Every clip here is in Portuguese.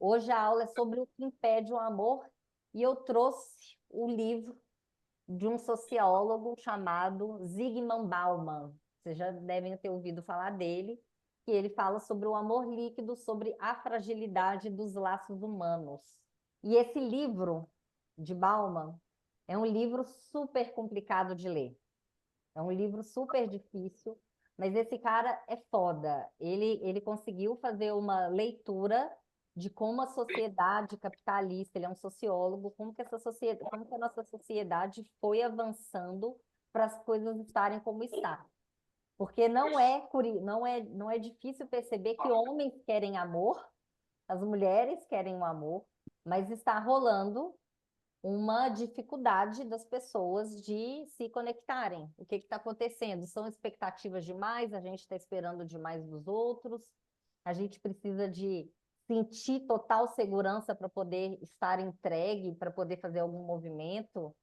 Hoje a aula é sobre o que impede o amor e eu trouxe o livro de um sociólogo chamado Zygmunt Bauman. Vocês já devem ter ouvido falar dele, que ele fala sobre o amor líquido, sobre a fragilidade dos laços humanos. E esse livro de Bauman é um livro super complicado de ler. É um livro super difícil, mas esse cara é foda. Ele conseguiu fazer uma leitura de como a sociedade capitalista, ele é um sociólogo, como que essa sociedade, como que a nossa sociedade foi avançando para as coisas estarem como está. Porque não é difícil perceber que homens querem amor, as mulheres querem o amor, mas está rolando uma dificuldade das pessoas de se conectarem. O que está acontecendo? São expectativas demais, a gente está esperando demais dos outros, a gente precisa de sentir total segurança para poder estar entregue, para poder fazer algum movimento.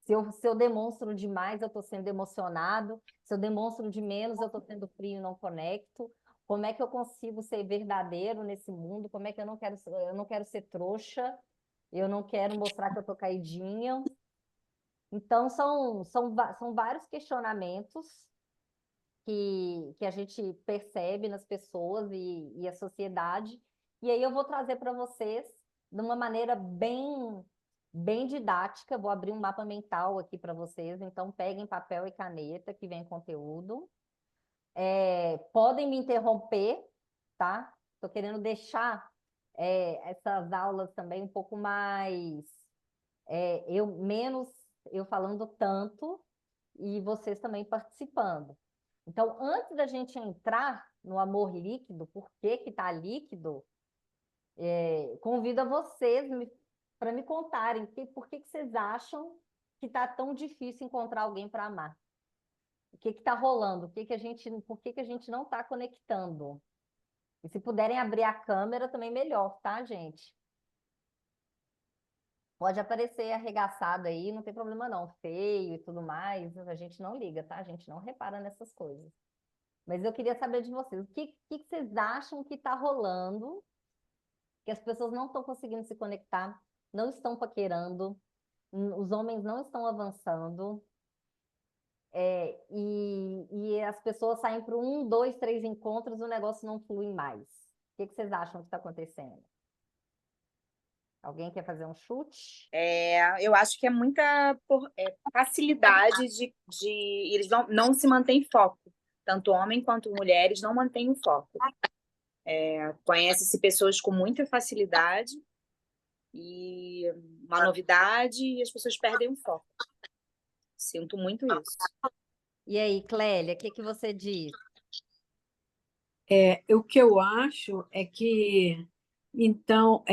Se eu demonstro demais, eu estou sendo emocionado. Se eu demonstro de menos, eu estou sendo frio e não conecto. Como é que eu consigo ser verdadeiro nesse mundo? Como é que eu não quero ser trouxa? Eu não quero mostrar que eu tô caidinha. Então, são vários questionamentos que a gente percebe nas pessoas e a sociedade. E aí eu vou trazer para vocês de uma maneira bem didática. Vou abrir um mapa mental aqui para vocês. Então, peguem papel e caneta, que vem conteúdo. Podem me interromper, tá? Estou querendo deixar essas aulas também um pouco mais menos eu falando tanto e vocês também participando. Então, antes da gente entrar no amor líquido, por que que tá líquido, convido a vocês para me contarem por que que vocês acham que tá tão difícil encontrar alguém para amar. O que que tá rolando? Por que que a gente não está conectando? E se puderem abrir a câmera, também melhor, tá, gente? Pode aparecer arregaçado aí, não tem problema não, feio e tudo mais, a gente não liga, tá? A gente não repara nessas coisas. Mas eu queria saber de vocês, o que que vocês acham que está rolando, que as pessoas não estão conseguindo se conectar, não estão paquerando, os homens não estão avançando, e as pessoas saem para um, dois, três encontros, o negócio não flui mais. O que que vocês acham que está acontecendo? Alguém quer fazer um chute? Eu acho que é muita facilidade eles não se mantêm foco. Tanto homem quanto mulheres não mantêm o foco. Conhece-se pessoas com muita facilidade e uma novidade e as pessoas perdem o foco. Sinto muito isso. E aí, Clélia, o que que você diz? O que eu acho é que, então,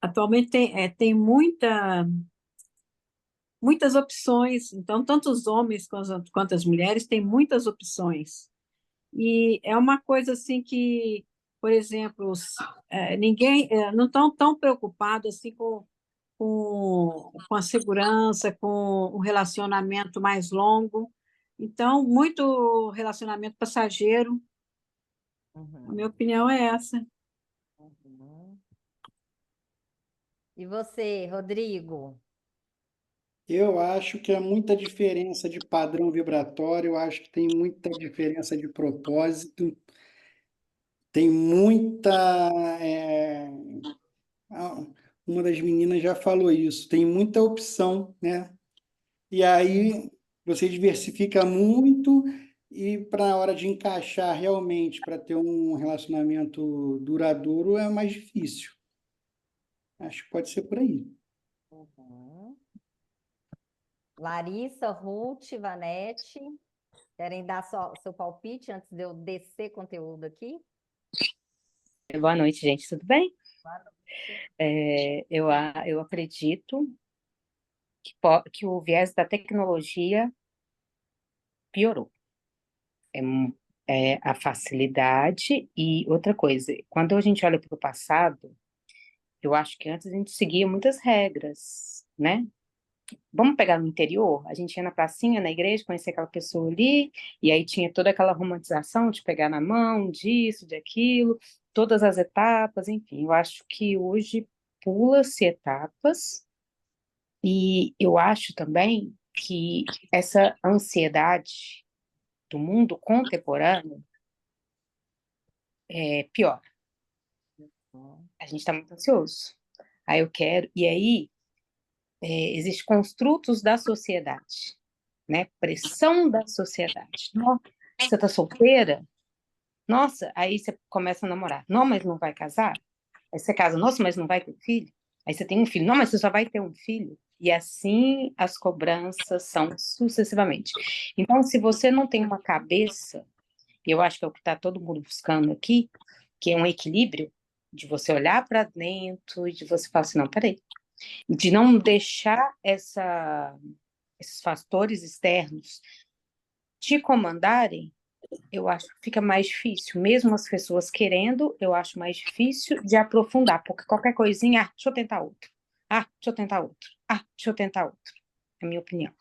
atualmente tem muitas opções, então, tanto os homens quanto as mulheres têm muitas opções. E é uma coisa assim que, por exemplo, ninguém não estão tão preocupados assim com a segurança, com um relacionamento mais longo. Então, muito relacionamento passageiro. A minha Uhum, opinião é essa. uhum. E você, Rodrigo? Eu acho que há muita diferença de padrão vibratório, eu acho que tem muita diferença de propósito, tem muita. Ah, uma das meninas já falou isso, tem muita opção, né? E aí você diversifica muito e para a hora de encaixar realmente para ter um relacionamento duradouro é mais difícil. Acho que pode ser por aí. Uhum. Larissa, Ruth, Vanete, querem dar seu palpite antes de eu descer conteúdo aqui? Boa noite, gente, tudo bem? Boa noite. Eu acredito que o viés da tecnologia piorou. A facilidade e outra coisa, quando a gente olha para o passado, eu acho que antes a gente seguia muitas regras, né? Vamos pegar no interior? A gente ia na pracinha, na igreja, conhecer aquela pessoa ali, e aí tinha toda aquela romantização de pegar na mão, disso, de aquilo, todas as etapas, enfim, eu acho que hoje pula-se etapas e eu acho também que essa ansiedade do mundo contemporâneo é pior. A gente está muito ansioso. Aí eu quero, e aí existem construtos da sociedade, né? Pressão da sociedade. Nossa, você está solteira? Nossa, aí você começa a namorar. Não, mas não vai casar? Aí você casa, nossa, mas não vai ter filho? Aí você tem um filho, não, mas você só vai ter um filho. E assim as cobranças são sucessivamente. Então, se você não tem uma cabeça, e eu acho que é o que está todo mundo buscando aqui, que é um equilíbrio de você olhar para dentro e de você falar assim, não, peraí, de não deixar esses fatores externos te comandarem, eu acho que fica mais difícil. Mesmo as pessoas querendo, eu acho mais difícil de aprofundar, porque qualquer coisinha, deixa eu tentar outro. Deixa eu tentar outro. Deixa eu tentar outro. É a minha opinião.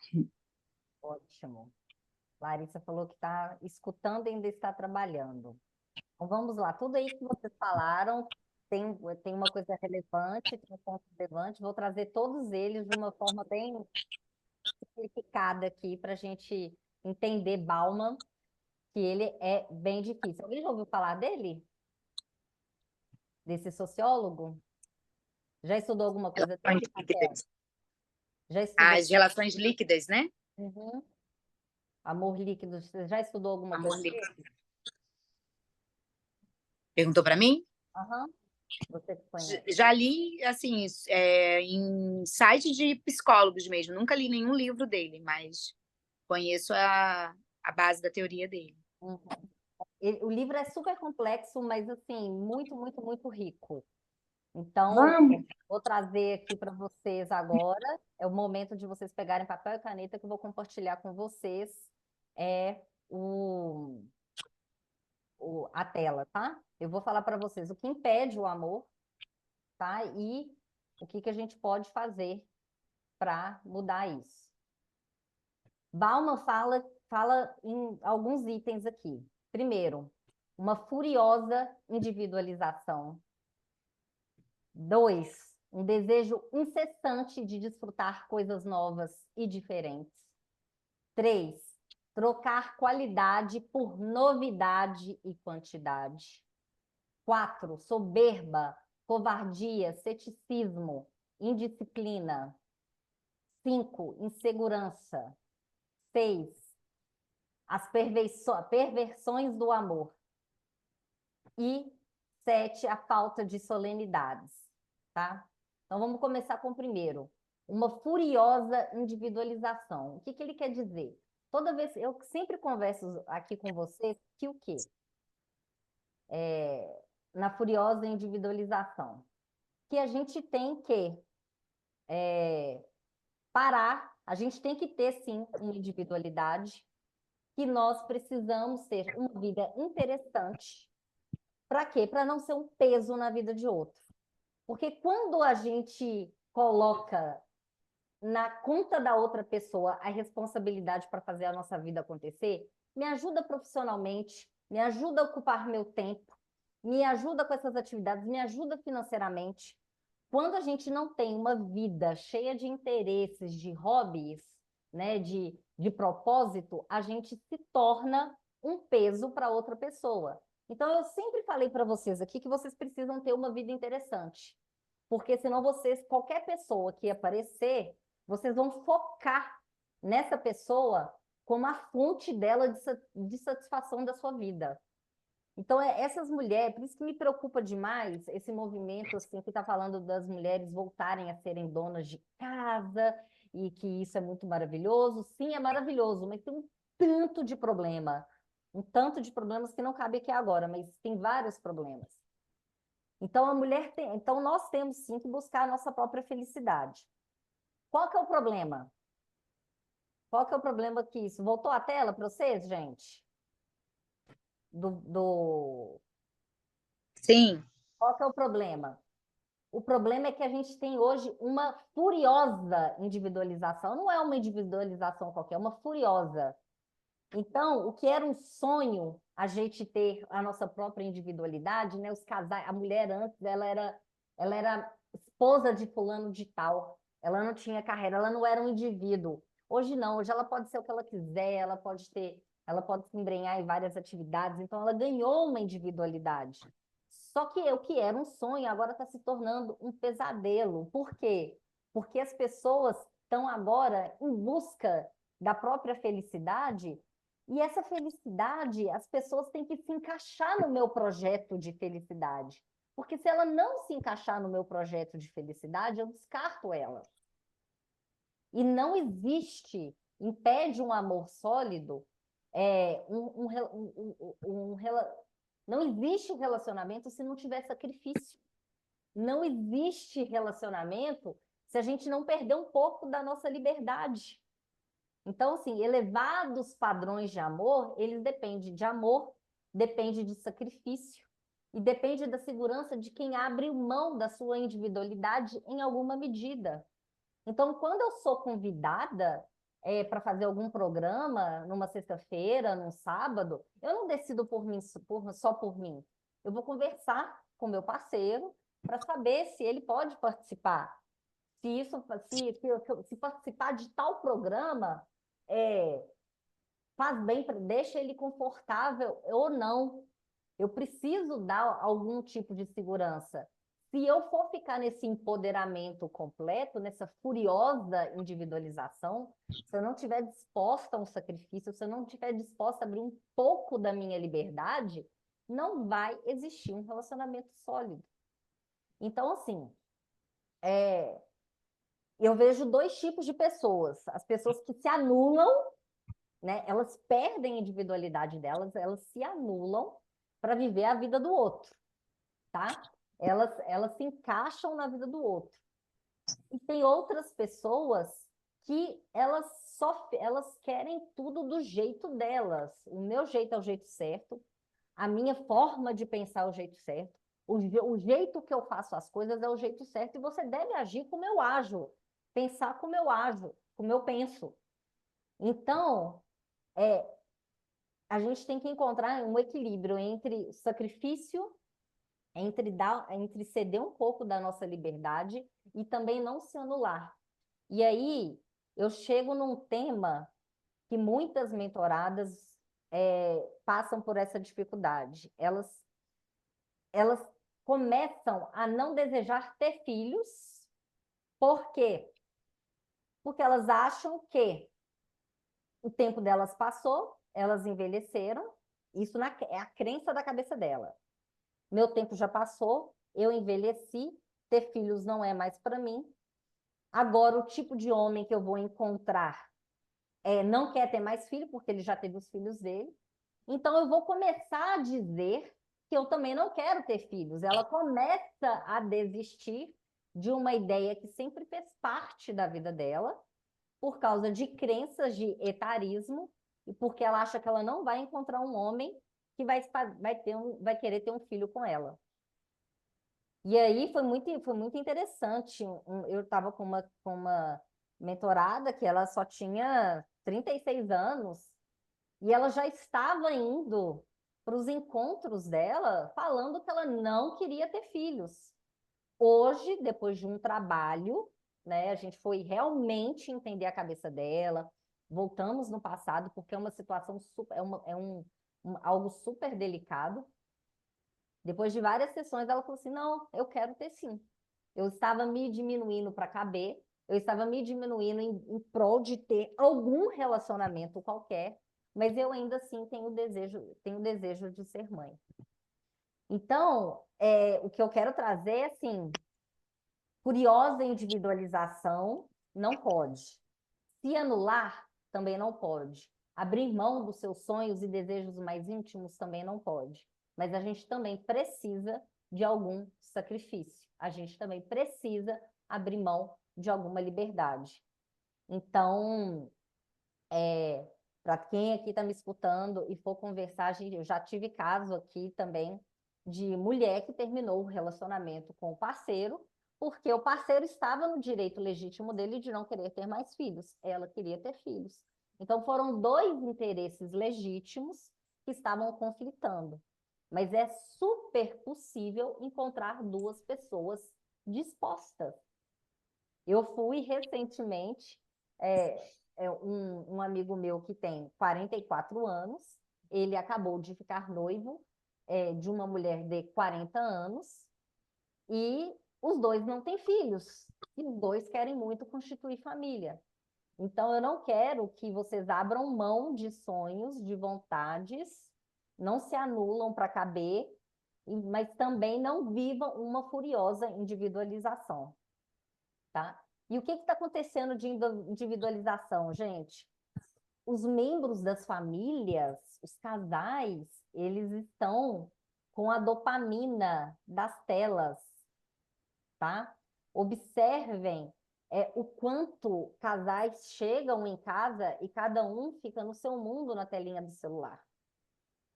Ótimo. Larissa falou que está escutando e ainda está trabalhando. Então vamos lá, tudo aí que vocês falaram tem uma coisa relevante, tem um ponto relevante. Vou trazer todos eles de uma forma bem simplificada aqui para a gente entender Bauman, que ele é bem difícil. Alguém já ouviu falar dele? Desse sociólogo? Já estudou alguma coisa dele, Raquel? Já estudou? As relações líquidas, né? Uhum. Amor líquido. Você já estudou alguma Amor coisa líquido. dele? Perguntou para mim? Aham. Você que conhece. Já li, assim, em site de psicólogos mesmo. Nunca li nenhum livro dele, mas conheço a base da teoria dele. Uhum. O livro é super complexo, mas assim, muito, muito, muito rico. Então, Vamos. vou trazer aqui para vocês agora. É o momento de vocês pegarem papel e caneta que eu vou compartilhar com vocês o, a tela, tá? Eu vou falar para vocês o que impede o amor, tá? E o que a gente pode fazer para mudar isso. Bauman fala em alguns itens aqui. Primeiro, uma furiosa individualização. 2, um desejo incessante de desfrutar coisas novas e diferentes. 3, trocar qualidade por novidade e quantidade. 4, soberba, covardia, ceticismo, indisciplina. 5, insegurança. 6, as perversões do amor. E 7, a falta de solenidades, tá? Então vamos começar com o primeiro. Uma furiosa individualização. O que ele quer dizer? Toda vez, eu sempre converso aqui com vocês que o quê? Na furiosa individualização. Que a gente tem que parar, a gente tem que ter, sim, uma individualidade, que nós precisamos ter uma vida interessante. Para quê? Para não ser um peso na vida de outro. Porque quando a gente coloca na conta da outra pessoa a responsabilidade para fazer a nossa vida acontecer, me ajuda profissionalmente, me ajuda a ocupar meu tempo, me ajuda com essas atividades, me ajuda financeiramente. Quando a gente não tem uma vida cheia de interesses, de hobbies, né, de propósito, a gente se torna um peso para outra pessoa. Então, eu sempre falei para vocês aqui que vocês precisam ter uma vida interessante. Porque senão vocês, qualquer pessoa que aparecer, vocês vão focar nessa pessoa como a fonte dela de satisfação da sua vida. Então, essas mulheres, por isso que me preocupa demais esse movimento assim, que está falando das mulheres voltarem a serem donas de casa e que isso é muito maravilhoso. Sim, é maravilhoso, mas tem um tanto de problema. Um tanto de problemas que não cabe aqui agora, mas tem vários problemas. Então, então nós temos sim que buscar a nossa própria felicidade. Qual que é o problema? Qual que é o problema que isso? Voltou a tela para vocês, gente? Sim. Qual que é o problema? O problema é que a gente tem hoje uma furiosa individualização. Não é uma individualização qualquer, é uma furiosa. Então, o que era um sonho a gente ter a nossa própria individualidade, né? Os casais, a mulher antes, ela era esposa de fulano de tal, ela não tinha carreira, ela não era um indivíduo. Hoje não, hoje ela pode ser o que ela quiser, ela pode se embrenhar em várias atividades, então ela ganhou uma individualidade. Só que o que era um sonho agora está se tornando um pesadelo. Por quê? Porque as pessoas estão agora em busca da própria felicidade, e essa felicidade, as pessoas têm que se encaixar no meu projeto de felicidade. Porque se ela não se encaixar no meu projeto de felicidade, eu descarto ela. E não existe, impede um amor sólido, não existe um relacionamento se não tiver sacrifício. Não existe relacionamento se a gente não perder um pouco da nossa liberdade. Então, assim, elevados padrões de amor, eles dependem de amor, depende de sacrifício e depende da segurança de quem abre mão da sua individualidade em alguma medida. Então, quando eu sou convidada para fazer algum programa numa sexta-feira, num sábado, eu não decido por mim, só por mim. Eu vou conversar com meu parceiro para saber se ele pode participar. Se participar de tal programa faz bem, deixa ele confortável ou não. Eu preciso dar algum tipo de segurança. Se eu for ficar nesse empoderamento completo, nessa furiosa individualização, se eu não estiver disposta a um sacrifício, se eu não estiver disposta a abrir um pouco da minha liberdade, não vai existir um relacionamento sólido. Então, assim, eu vejo dois tipos de pessoas. As pessoas que se anulam, né? Elas perdem a individualidade delas, elas se anulam para viver a vida do outro, tá? Elas se encaixam na vida do outro. E tem outras pessoas que elas querem tudo do jeito delas. O meu jeito é o jeito certo, a minha forma de pensar é o jeito certo, o jeito que eu faço as coisas é o jeito certo, e você deve agir como eu ajo, pensar como eu ajo, como eu penso. Então, a gente tem que encontrar um equilíbrio entre sacrifício, entre ceder um pouco da nossa liberdade e também não se anular. E aí eu chego num tema que muitas mentoradas passam por essa dificuldade. Elas começam a não desejar ter filhos. Por quê? Porque elas acham que o tempo delas passou, elas envelheceram, isso é a crença da cabeça dela. Meu tempo já passou, eu envelheci, ter filhos não é mais para mim. Agora, o tipo de homem que eu vou encontrar não quer ter mais filho, porque ele já teve os filhos dele. Então, eu vou começar a dizer que eu também não quero ter filhos. Ela começa a desistir de uma ideia que sempre fez parte da vida dela, por causa de crenças de etarismo, e porque ela acha que ela não vai encontrar um homem que vai querer ter um filho com ela. E aí foi muito interessante. Eu estava com uma mentorada que ela só tinha 36 anos e ela já estava indo para os encontros dela falando que ela não queria ter filhos. Hoje, depois de um trabalho, né, a gente foi realmente entender a cabeça dela, voltamos no passado, porque é uma situação super, algo super delicado. Depois de várias sessões, ela falou assim: não, eu quero ter sim. Eu estava me diminuindo para caber, eu estava me diminuindo em prol de ter algum relacionamento qualquer, mas eu ainda assim tenho desejo de ser mãe. Então, o que eu quero trazer é assim: curiosa individualização não pode. Se anular, também não pode. Abrir mão dos seus sonhos e desejos mais íntimos também não pode. Mas a gente também precisa de algum sacrifício. A gente também precisa abrir mão de alguma liberdade. Então, para quem aqui está me escutando e for conversar, eu já tive caso aqui também de mulher que terminou o relacionamento com o parceiro, porque o parceiro estava no direito legítimo dele de não querer ter mais filhos. Ela queria ter filhos. Então, foram dois interesses legítimos que estavam conflitando. Mas é super possível encontrar duas pessoas dispostas. Eu fui recentemente, um amigo meu que tem 44 anos, ele acabou de ficar noivo de uma mulher de 40 anos, e os dois não têm filhos, e os dois querem muito constituir família. Então, eu não quero que vocês abram mão de sonhos, de vontades, não se anulam para caber, mas também não vivam uma furiosa individualização, tá? E o que está acontecendo de individualização, gente? Os membros das famílias, os casais, eles estão com a dopamina das telas, tá? Observem o quanto casais chegam em casa e cada um fica no seu mundo na telinha do celular.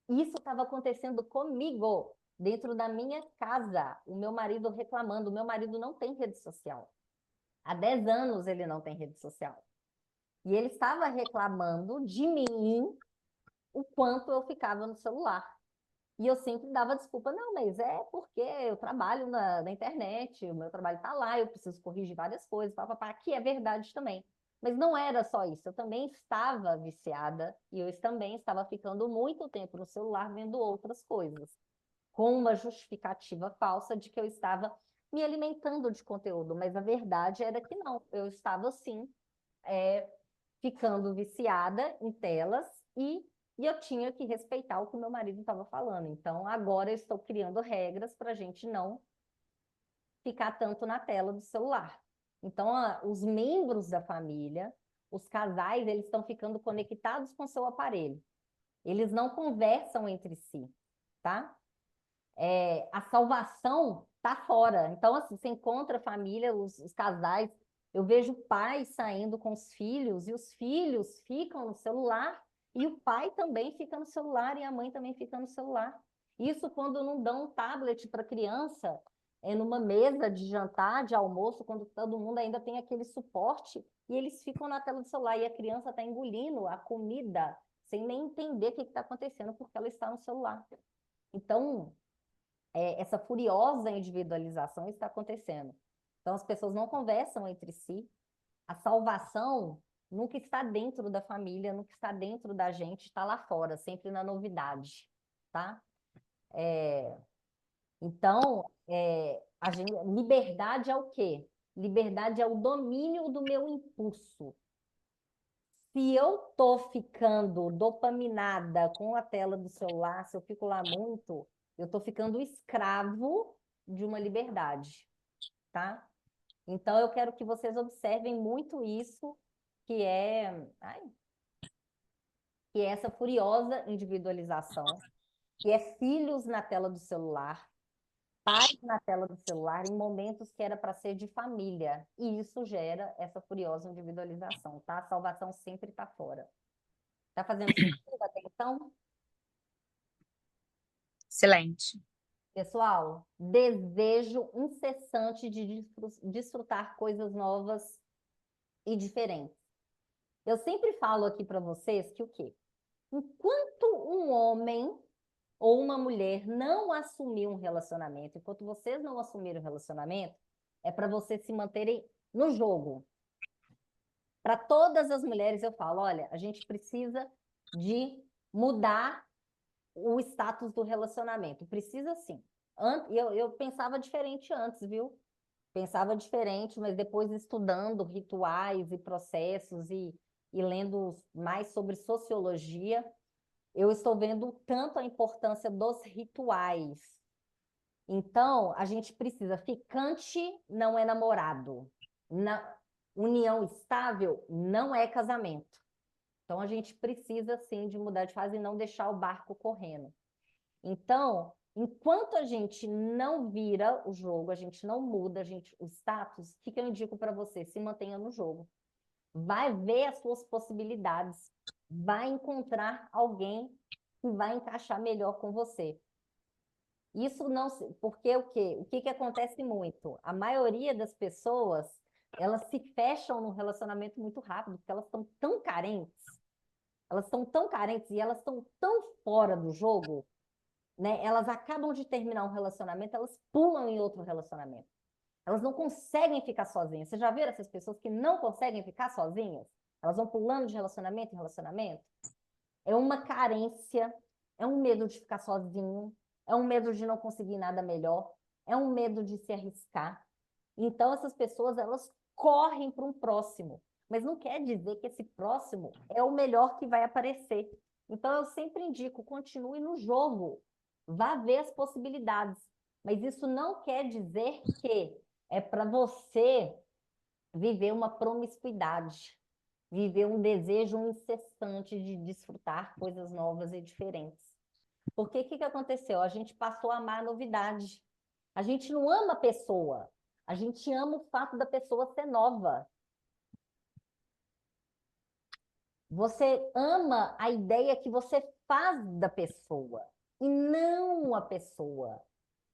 Isso estava acontecendo comigo, dentro da minha casa. O meu marido reclamando, o meu marido não tem rede social. Há 10 anos ele não tem rede social. E ele estava reclamando de mim o quanto eu ficava no celular. E eu sempre dava desculpa, não, mas é porque eu trabalho na internet, o meu trabalho está lá, eu preciso corrigir várias coisas, papapá, que é verdade também. Mas não era só isso, eu também estava viciada e eu também estava ficando muito tempo no celular vendo outras coisas, com uma justificativa falsa de que eu estava me alimentando de conteúdo, mas a verdade era que não, eu estava sim ficando viciada em telas e eu tinha que respeitar o que o meu marido estava falando. Então, agora eu estou criando regras para a gente não ficar tanto na tela do celular. Então, os membros da família, os casais, eles estão ficando conectados com o seu aparelho. Eles não conversam entre si, tá? A salvação está fora. Então, assim, você encontra a família, os casais. Eu vejo pais saindo com os filhos, e os filhos ficam no celular, e o pai também fica no celular, e a mãe também fica no celular. Isso quando não dão um tablet para a criança, numa mesa de jantar, de almoço, quando todo mundo ainda tem aquele suporte, e eles ficam na tela do celular, e a criança está engolindo a comida, sem nem entender o que está acontecendo, porque ela está no celular. Então, essa furiosa individualização está acontecendo. Então, as pessoas não conversam entre si. A salvação nunca está dentro da família, nunca está dentro da gente, está lá fora, sempre na novidade, tá? Então, liberdade é o quê? Liberdade é o domínio do meu impulso. Se eu tô ficando dopaminada com a tela do celular, se eu fico lá muito, eu tô ficando escravo de uma liberdade, tá? Então, eu quero que vocês observem muito isso, que é, que é essa furiosa individualização, que é filhos na tela do celular, pais na tela do celular, em momentos que era para ser de família. E isso gera essa furiosa individualização, tá? A salvação sempre está fora. Tá fazendo sentido até então? Excelente. Pessoal, desejo incessante de desfrutar coisas novas e diferentes. Eu sempre falo aqui para vocês que o quê? Enquanto um homem ou uma mulher não assumir um relacionamento, enquanto vocês não assumirem um relacionamento, é para vocês se manterem no jogo. Para todas as mulheres eu falo, olha, a gente precisa de mudar o status do relacionamento. Precisa sim. Eu pensava diferente antes, viu? Pensava diferente, mas depois estudando rituais e processos e lendo mais sobre sociologia, eu estou vendo tanto a importância dos rituais. Então, a gente precisa. Ficante não é namorado. União estável não é casamento. Então, a gente precisa, sim, de mudar de fase e não deixar o barco correndo. Então, enquanto a gente não vira o jogo, a gente não muda o status, o que eu indico para você? Se mantenha no jogo. Vai ver as suas possibilidades. Vai encontrar alguém que vai encaixar melhor com você. Isso não... Porque o quê? O que acontece muito? A maioria das pessoas, elas se fecham num relacionamento muito rápido, porque elas estão tão carentes Elas estão tão carentes e elas estão tão fora do jogo, né? Elas acabam de terminar um relacionamento, elas pulam em outro relacionamento. Elas não conseguem ficar sozinhas. Você já viu essas pessoas que não conseguem ficar sozinhas? Elas vão pulando de relacionamento em relacionamento? É uma carência, é um medo de ficar sozinho, é um medo de não conseguir nada melhor, é um medo de se arriscar. Então, essas pessoas, elas correm para um próximo, mas não quer dizer que esse próximo é o melhor que vai aparecer. Então, eu sempre indico, continue no jogo, vá ver as possibilidades, mas isso não quer dizer que é para você viver uma promiscuidade, viver um desejo incessante de desfrutar coisas novas e diferentes. Porque o que aconteceu? A gente passou a amar a novidade. A gente não ama a pessoa, a gente ama o fato da pessoa ser nova. Você ama a ideia que você faz da pessoa e não a pessoa.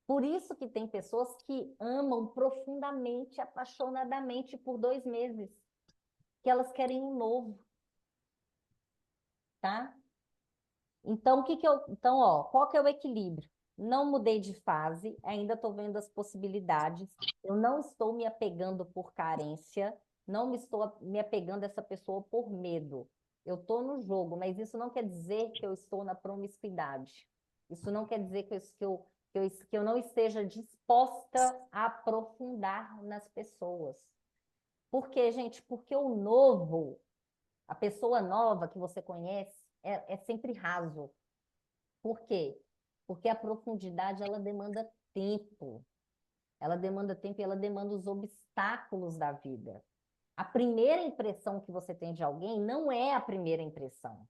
Por isso que tem pessoas que amam profundamente, apaixonadamente por 2 meses, que elas querem um novo, tá? Então, então, ó, qual que é o equilíbrio? Não mudei de fase, ainda estou vendo as possibilidades. Eu não estou me apegando por carência, não me estou me apegando a essa pessoa por medo. Eu estou no jogo, mas isso não quer dizer que eu estou na promiscuidade. Isso não quer dizer que eu não esteja disposta a aprofundar nas pessoas. Por quê, gente? Porque o novo, a pessoa nova que você conhece, é sempre raso. Por quê? Porque a profundidade, ela demanda tempo. Ela demanda tempo e ela demanda os obstáculos da vida. A primeira impressão que você tem de alguém não é a primeira impressão,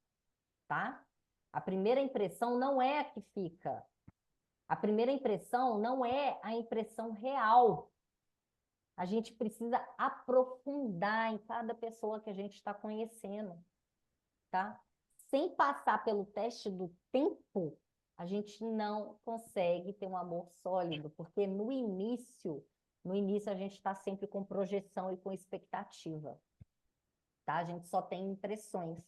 tá? A primeira impressão não é a que fica. A primeira impressão não é a impressão real. A gente precisa aprofundar em cada pessoa que a gente está conhecendo, tá? Sem passar pelo teste do tempo, a gente não consegue ter um amor sólido, porque no início a gente está sempre com projeção e com expectativa, tá? A gente só tem impressões.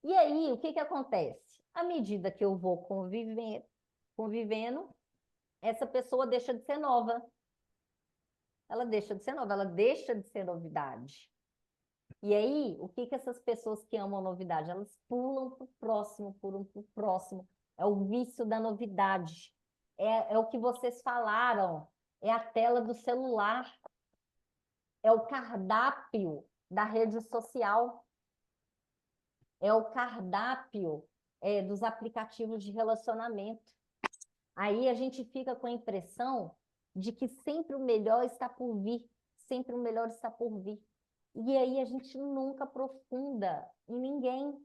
E aí, o que acontece? À medida que eu vou convivendo, essa pessoa deixa de ser nova. Ela deixa de ser nova, ela deixa de ser novidade. E aí, o que essas pessoas que amam novidade? Elas pulam para o próximo, pulam para o próximo. É o vício da novidade. É o que vocês falaram. É a tela do celular. É o cardápio da rede social. É o cardápio dos aplicativos de relacionamento. Aí a gente fica com a impressão de que sempre o melhor está por vir. Sempre o melhor está por vir. E aí a gente nunca aprofunda em ninguém.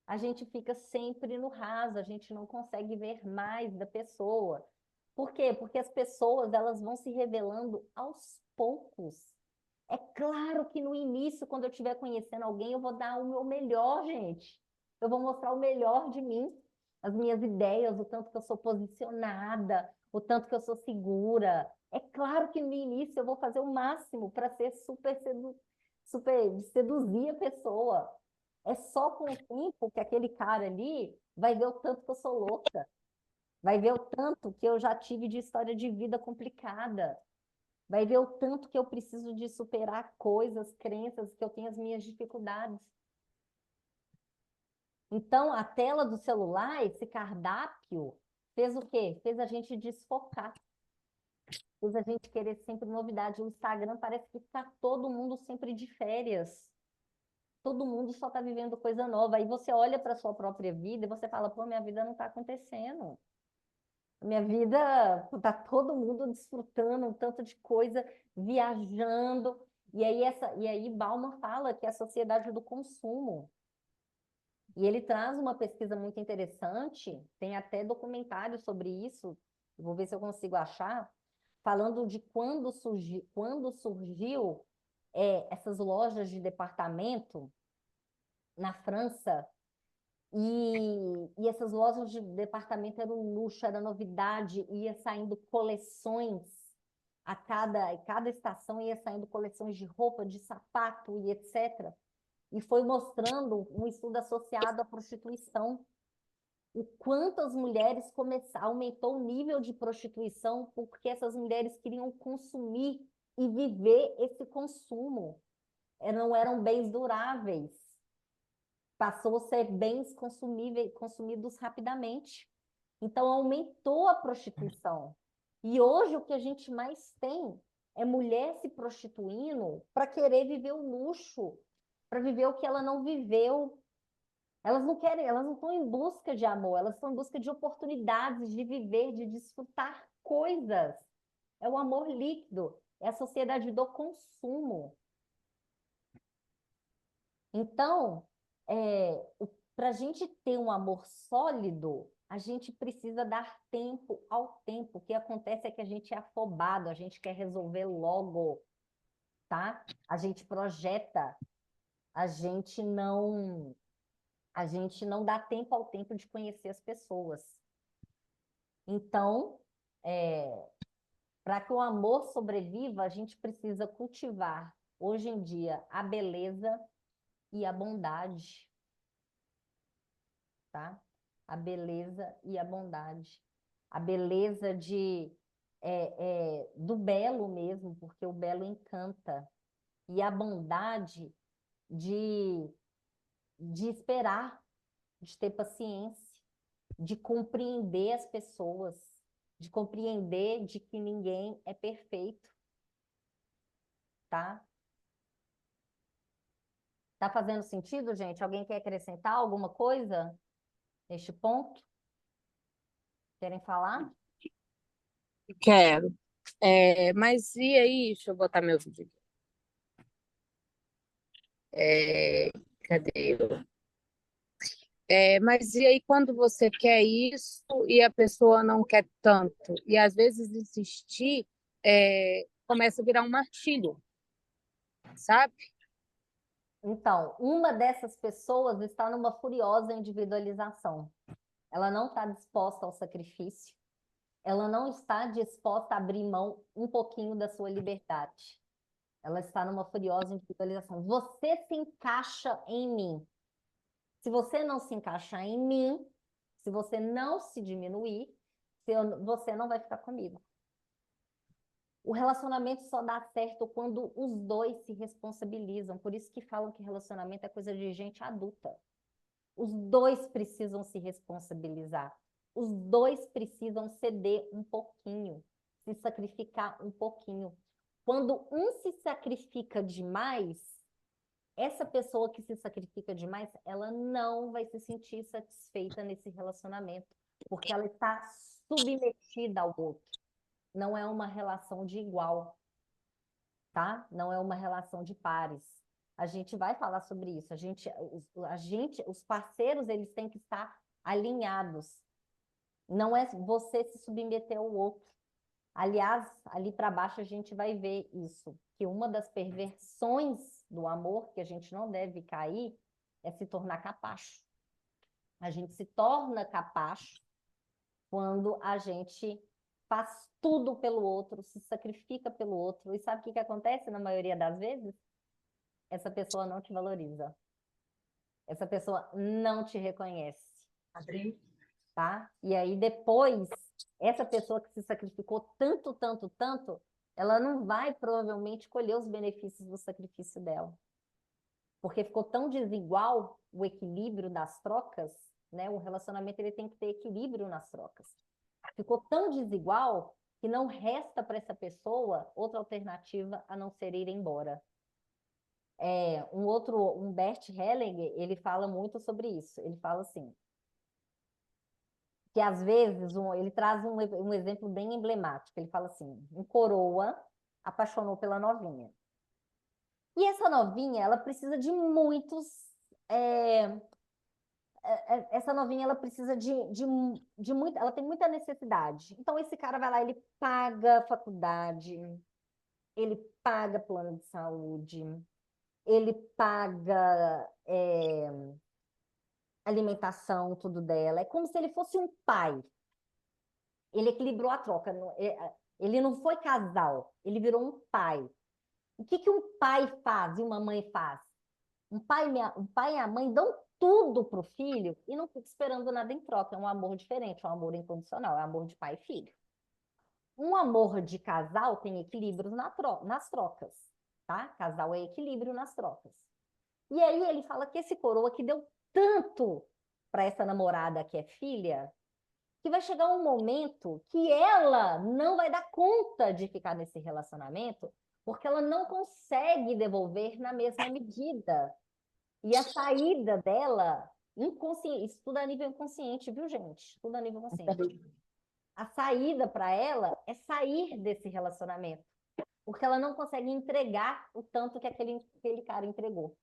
A gente fica sempre no raso, a gente não consegue ver mais da pessoa. Por quê? Porque as pessoas, elas vão se revelando aos poucos. É claro que no início, quando eu estiver conhecendo alguém, eu vou dar o meu melhor, gente. Eu vou mostrar o melhor de mim, as minhas ideias, o tanto que eu sou posicionada, o tanto que eu sou segura. É claro que no início eu vou fazer o máximo para ser super seduzir a pessoa. É só com o tempo que aquele cara ali vai ver o tanto que eu sou louca, vai ver o tanto que eu já tive de história de vida complicada, vai ver o tanto que eu preciso de superar coisas, crenças, que eu tenho as minhas dificuldades. Então, a tela do celular, esse cardápio, fez o quê? Fez a gente desfocar. Fez a gente querer sempre novidade. O Instagram parece que está todo mundo sempre de férias. Todo mundo só está vivendo coisa nova. Aí você olha para a sua própria vida e você fala, pô, minha vida não está acontecendo. Minha vida, tá todo mundo desfrutando um tanto de coisa, viajando. E aí Bauman fala que é a sociedade do consumo. E ele traz uma pesquisa muito interessante, tem até documentário sobre isso, vou ver se eu consigo achar, falando de quando surgiu essas lojas de departamento na França. E essas lojas de departamento eram um luxo, era novidade, ia saindo coleções, cada estação ia saindo coleções de roupa, de sapato e etc. e foi mostrando um estudo associado à prostituição. O quanto as mulheres aumentou o nível de prostituição porque essas mulheres queriam consumir e viver esse consumo. Não eram bens duráveis. Passou a ser bens consumidos rapidamente. Então, aumentou a prostituição. E hoje o que a gente mais tem é mulher se prostituindo para querer viver o luxo, para viver o que ela não viveu. Elas não querem, elas não estão em busca de amor, elas estão em busca de oportunidades de viver, de desfrutar coisas. É o amor líquido, é a sociedade do consumo. Então, para a gente ter um amor sólido, a gente precisa dar tempo ao tempo. O que acontece é que a gente é afobado, a gente quer resolver logo, tá? A gente projeta, a gente não dá tempo ao tempo de conhecer as pessoas. Então, para que o amor sobreviva, a gente precisa cultivar, hoje em dia, a beleza e a bondade, tá? A beleza e a bondade. A beleza do belo mesmo, porque o belo encanta. E a bondade de esperar, de ter paciência, de compreender as pessoas, de compreender de que ninguém é perfeito, tá? Tá fazendo sentido, gente? Alguém quer acrescentar alguma coisa neste ponto? Querem falar? Quero. Mas e aí? Deixa eu botar meu vídeo aqui. Cadê? Mas e aí quando você quer isso e a pessoa não quer tanto? E às vezes insistir começa a virar um martírio, sabe? Então, uma dessas pessoas está numa furiosa individualização. Ela não está disposta ao sacrifício. Ela não está disposta a abrir mão um pouquinho da sua liberdade. Ela está numa furiosa individualização. Você se encaixa em mim. Se você não se encaixar em mim, se você não se diminuir, você não vai ficar comigo. O relacionamento só dá certo quando os dois se responsabilizam. Por isso que falam que relacionamento é coisa de gente adulta. Os dois precisam se responsabilizar. Os dois precisam ceder um pouquinho, se sacrificar um pouquinho. Quando um se sacrifica demais, essa pessoa que se sacrifica demais, ela não vai se sentir satisfeita nesse relacionamento, porque ela está submetida ao outro. Não é uma relação de igual, tá? Não é uma relação de pares. A gente vai falar sobre isso. Os parceiros, eles têm que estar alinhados. Não é você se submeter ao outro. Aliás, ali para baixo a gente vai ver isso, que uma das perversões do amor que a gente não deve cair é se tornar capacho. A gente se torna capacho quando a gente faz tudo pelo outro, se sacrifica pelo outro. E sabe o que acontece na maioria das vezes? Essa pessoa não te valoriza. Essa pessoa não te reconhece. Tá? E aí depois, essa pessoa que se sacrificou tanto, tanto, tanto, ela não vai provavelmente colher os benefícios do sacrifício dela. Porque ficou tão desigual o equilíbrio das trocas, né? O relacionamento ele tem que ter equilíbrio nas trocas. Ficou tão desigual que não resta para essa pessoa outra alternativa a não ser ir embora. Um Bert Hellinger, ele fala muito sobre isso. Ele fala assim, que às vezes ele traz um exemplo bem emblemático. Ele fala assim, um coroa apaixonou pela novinha. E essa novinha, ela precisa de muitos... essa novinha, ela precisa de muito... Ela tem muita necessidade. Então, esse cara vai lá, ele paga a faculdade, ele paga plano de saúde, ele paga alimentação, tudo dela. É como se ele fosse um pai. Ele equilibrou a troca. Ele não foi casal, ele virou um pai. O que um pai faz e uma mãe faz? Um pai e a mãe dão tudo pro filho e não fica esperando nada em troca. É um amor diferente, é um amor incondicional, é um amor de pai e filho. Um amor de casal tem equilíbrio nas trocas, tá? Casal é equilíbrio nas trocas. E aí ele fala que esse coroa que deu tanto para essa namorada que é filha, que vai chegar um momento que ela não vai dar conta de ficar nesse relacionamento, porque ela não consegue devolver na mesma medida. E a saída dela, inconsciente, isso tudo a nível inconsciente, viu, gente? Tudo a nível consciente. A saída para ela é sair desse relacionamento, porque ela não consegue entregar o tanto que aquele cara entregou.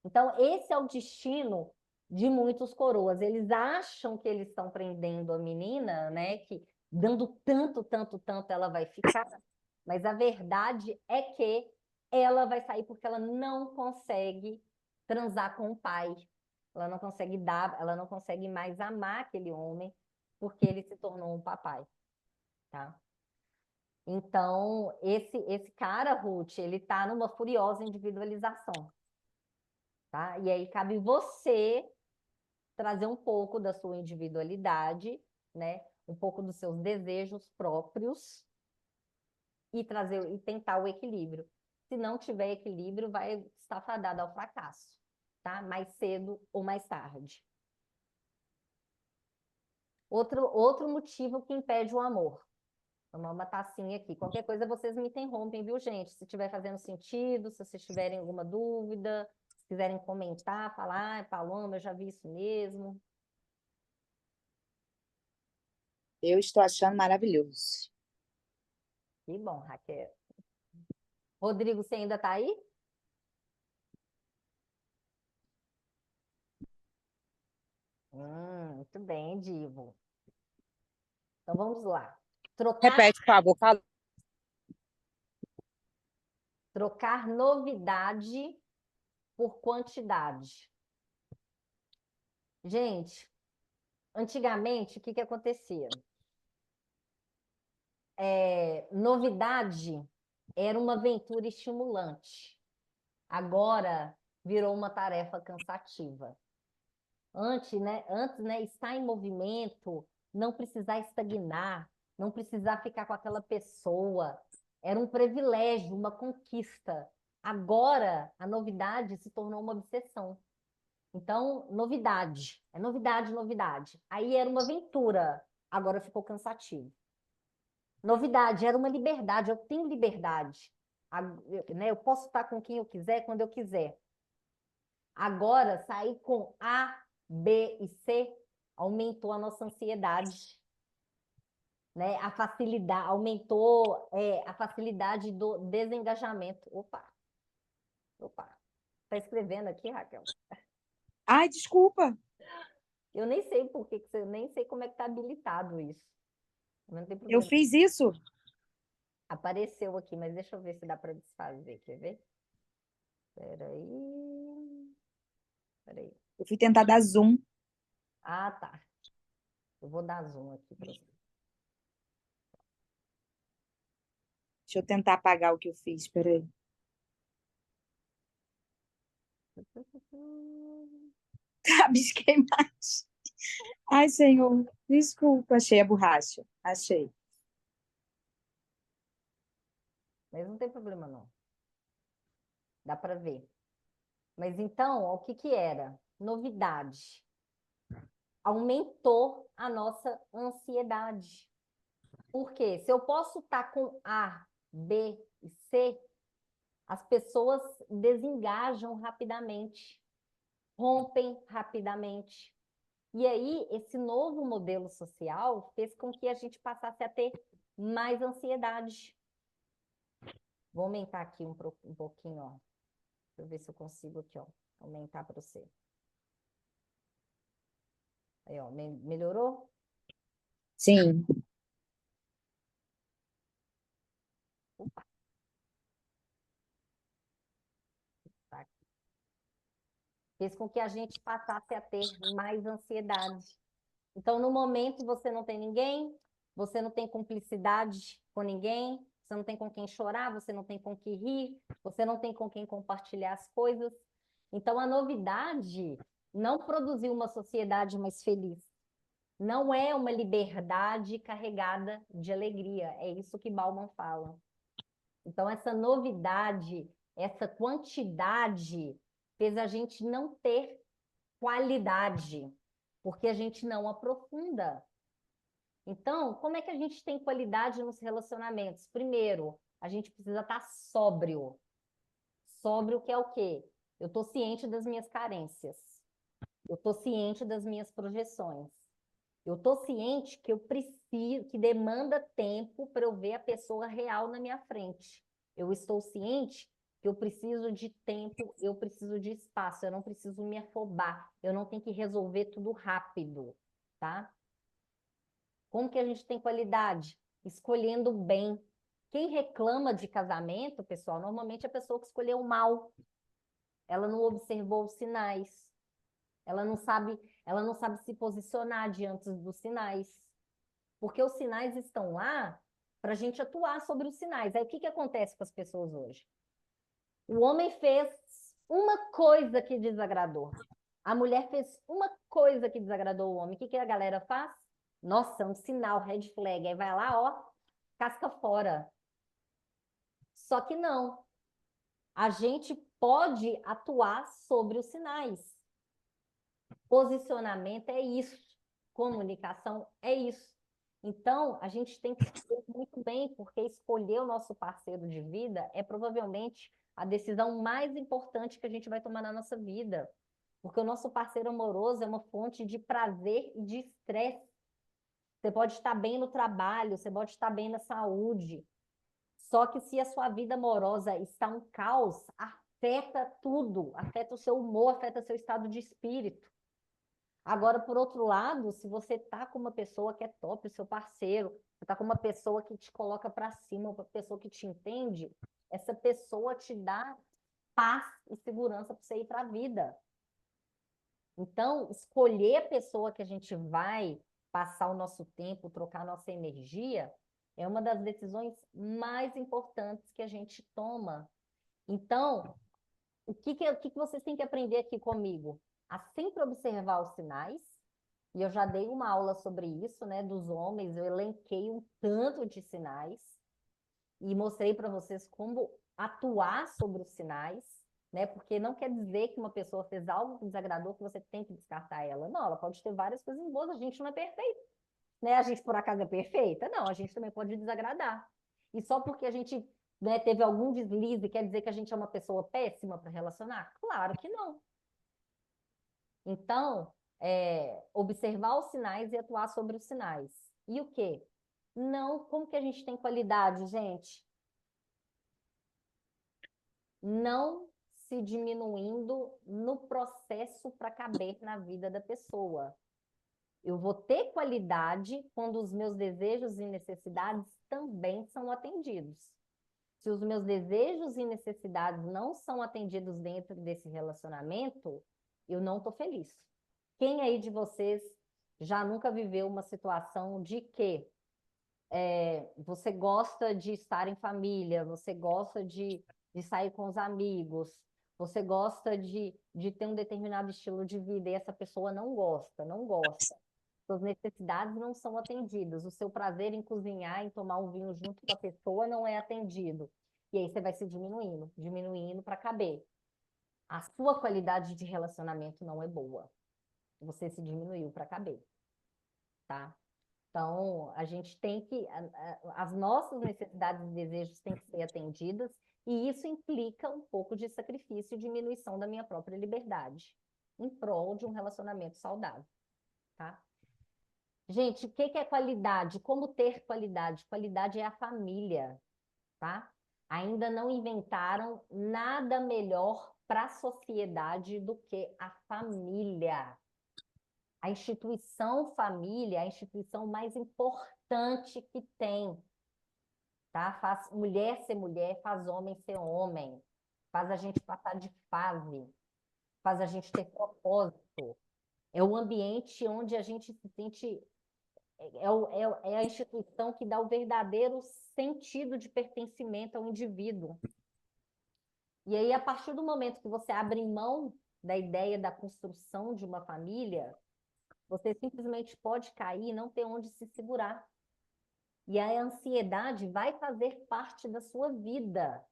Então, esse é o destino de muitos coroas. Eles acham que eles estão prendendo a menina, né? Que dando tanto, tanto, tanto ela vai ficar. Mas a verdade é que ela vai sair porque ela não consegue transar com o pai. Ela não consegue dar, ela não consegue mais amar aquele homem porque ele se tornou um papai, tá? Então, esse cara, Ruth, ele tá numa furiosa individualização. Tá? E aí cabe você trazer um pouco da sua individualidade, né? Um pouco dos seus desejos próprios e tentar o equilíbrio. Se não tiver equilíbrio, vai estar fadado ao fracasso, tá? Mais cedo ou mais tarde. Outro motivo que impede o amor. Vou tomar uma tacinha aqui. Qualquer coisa vocês me interrompem, viu, gente? Se estiver fazendo sentido, se vocês tiverem alguma dúvida, se quiserem comentar, falar, Paloma, eu já vi isso mesmo. Eu estou achando maravilhoso. Que bom, Raquel. Rodrigo, você ainda está aí? Muito bem, Divo. Então vamos lá. Repete, por favor. Fala. Trocar novidade por quantidade. Gente, antigamente, o que acontecia? Novidade era uma aventura estimulante. Agora virou uma tarefa cansativa. Antes, né, estar em movimento, não precisar estagnar, não precisar ficar com aquela pessoa, era um privilégio, uma conquista. Agora, a novidade se tornou uma obsessão. Então, novidade, é novidade, novidade. Aí era uma aventura, agora ficou cansativo. Novidade, era uma liberdade, eu tenho liberdade. Né, eu posso estar com quem eu quiser, quando eu quiser. Agora, sair com A, B e C aumentou a nossa ansiedade, né? A facilidade, aumentou a facilidade do desengajamento. Opa. Tá escrevendo aqui, Raquel? Ai, desculpa. Eu nem sei por que nem sei como é que tá habilitado isso. Não tem Eu problema. fiz isso. Apareceu aqui, mas deixa eu ver se dá para desfazer. Quer ver? Peraí. Eu fui tentar dar zoom. Ah, tá. Eu vou dar zoom aqui para você. Deixa eu tentar apagar o que eu fiz. Peraí. Rabisquei mais. Ai, Senhor. Desculpa. Achei a borracha. Achei. Mas não tem problema, não. Dá para ver. Mas então, o que era? Novidade. Aumentou a nossa ansiedade. Por quê? Se eu posso estar com A, B e C, as pessoas desengajam rapidamente, rompem rapidamente. E aí, esse novo modelo social fez com que a gente passasse a ter mais ansiedade. Vou aumentar aqui um pouquinho, ó. Deixa eu ver se eu consigo aqui, ó, aumentar para você. Aí, ó, melhorou? Sim. Opa. Tá. Fez com que a gente passasse a ter mais ansiedade. Então, no momento, você não tem ninguém, você não tem cumplicidade com ninguém, você não tem com quem chorar, você não tem com quem rir, você não tem com quem compartilhar as coisas. Então, a novidade não produziu uma sociedade mais feliz. Não é uma liberdade carregada de alegria. É isso que Bauman fala. Então, essa novidade, essa quantidade, fez a gente não ter qualidade, porque a gente não aprofunda. Então, como é que a gente tem qualidade nos relacionamentos? Primeiro, a gente precisa estar sóbrio. Sóbrio que é o quê? Eu estou ciente das minhas carências. Eu estou ciente das minhas projeções. Eu estou ciente que eu preciso, que demanda tempo para eu ver a pessoa real na minha frente. Eu estou ciente que eu preciso de tempo, eu preciso de espaço, eu não preciso me afobar, eu não tenho que resolver tudo rápido, tá? Como que a gente tem qualidade? Escolhendo bem. Quem reclama de casamento, pessoal, normalmente é a pessoa que escolheu mal. Ela não observou os sinais. Ela não sabe se posicionar diante dos sinais. Porque os sinais estão lá para a gente atuar sobre os sinais. Aí o que acontece com as pessoas hoje? O homem fez uma coisa que desagradou. A mulher fez uma coisa que desagradou o homem. O que a galera faz? Nossa, um sinal, red flag. Aí vai lá, ó, casca fora. Só que não. A gente pode atuar sobre os sinais. Posicionamento é isso. Comunicação é isso. Então, a gente tem que escolher muito bem, porque escolher o nosso parceiro de vida é provavelmente a decisão mais importante que a gente vai tomar na nossa vida. Porque o nosso parceiro amoroso é uma fonte de prazer e de estresse. Você pode estar bem no trabalho, você pode estar bem na saúde. Só que se a sua vida amorosa está um caos, afeta tudo, afeta o seu humor, afeta o seu estado de espírito. Agora, por outro lado, se você está com uma pessoa que é top, o seu parceiro, você está com uma pessoa que te coloca para cima, uma pessoa que te entende, essa pessoa te dá paz e segurança para você ir para a vida. Então, escolher a pessoa que a gente vai passar o nosso tempo, trocar a nossa energia, é uma das decisões mais importantes que a gente toma. Então, o que vocês têm que aprender aqui comigo? A sempre observar os sinais, e eu já dei uma aula sobre isso, né, dos homens, eu elenquei um tanto de sinais e mostrei para vocês como atuar sobre os sinais, né, porque não quer dizer que uma pessoa fez algo que desagradou que você tem que descartar ela. Não, ela pode ter várias coisas boas, a gente não é perfeito, né? A gente por acaso é perfeita? Não, a gente também pode desagradar. E só porque a gente, né, teve algum deslize, quer dizer que a gente é uma pessoa péssima para relacionar? Claro que não. Então, observar os sinais e atuar sobre os sinais. E o quê? Não, como que a gente tem qualidade, gente? Não se diminuindo no processo para caber na vida da pessoa. Eu vou ter qualidade quando os meus desejos e necessidades também são atendidos. Se os meus desejos e necessidades não são atendidos dentro desse relacionamento, eu não estou feliz. Quem aí de vocês já nunca viveu uma situação de que você gosta de estar em família, você gosta de sair com os amigos, você gosta de ter um determinado estilo de vida e essa pessoa não gosta, não gosta. Suas necessidades não são atendidas, o seu prazer em cozinhar, em tomar um vinho junto com a pessoa não é atendido. E aí você vai se diminuindo, diminuindo para caber. A sua qualidade de relacionamento não é boa. Você se diminuiu para caber, tá? Então, a gente tem que... As nossas necessidades e desejos têm que ser atendidas e isso implica um pouco de sacrifício e diminuição da minha própria liberdade em prol de um relacionamento saudável, tá? Gente, o que é qualidade? Como ter qualidade? Qualidade é a família, tá? Ainda não inventaram nada melhor para a sociedade do que a família. A instituição família é a instituição mais importante que tem, tá? Faz mulher ser mulher, faz homem ser homem, faz a gente passar de fase, faz a gente ter propósito. É o ambiente onde a gente se sente é a instituição que dá o verdadeiro sentido de pertencimento ao indivíduo. E aí, a partir do momento que você abre mão da ideia da construção de uma família, você simplesmente pode cair e não ter onde se segurar. E a ansiedade vai fazer parte da sua vida,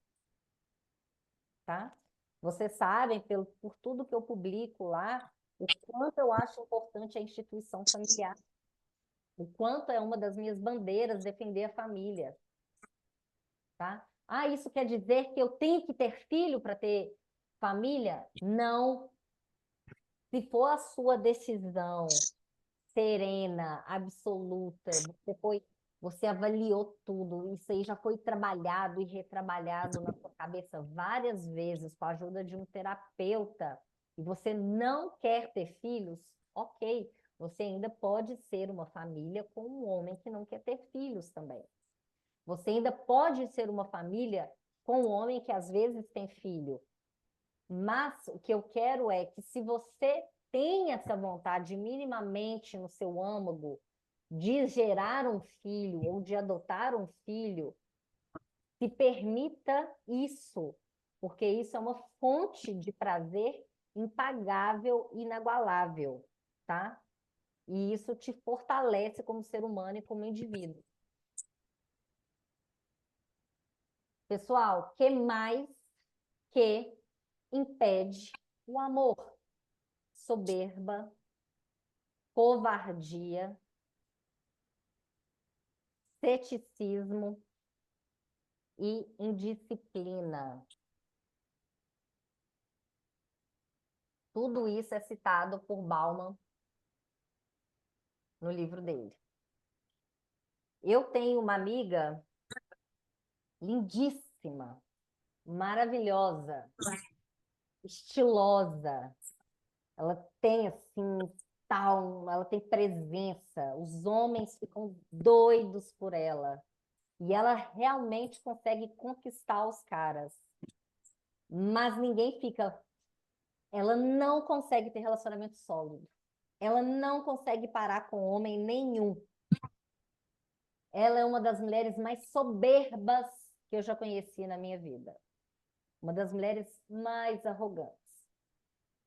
tá? Vocês sabem, por tudo que eu publico lá, o quanto eu acho importante a instituição familiar, o quanto é uma das minhas bandeiras defender a família, tá? Ah, isso quer dizer que eu tenho que ter filho para ter família? Não. Se for a sua decisão serena, absoluta, você avaliou tudo, isso aí já foi trabalhado e retrabalhado na sua cabeça várias vezes com a ajuda de um terapeuta, e você não quer ter filhos, ok, você ainda pode ser uma família com um homem que não quer ter filhos também. Você ainda pode ser uma família com um homem que às vezes tem filho. Mas o que eu quero é que, se você tem essa vontade minimamente no seu âmago de gerar um filho ou de adotar um filho, se permita isso, porque isso é uma fonte de prazer impagável e inagualável, tá? E isso te fortalece como ser humano e como indivíduo. Pessoal, que mais que impede o amor? Soberba, covardia, ceticismo e indisciplina. Tudo isso é citado por Bauman no livro dele. Eu tenho uma amiga lindíssima, maravilhosa, estilosa. Ela tem assim, ela tem presença. Os homens ficam doidos por ela. E ela realmente consegue conquistar os caras. Mas ninguém fica. Ela não consegue ter relacionamento sólido. Ela não consegue parar com homem nenhum. Ela é uma das mulheres mais soberbas que eu já conheci na minha vida. Uma das mulheres mais arrogantes.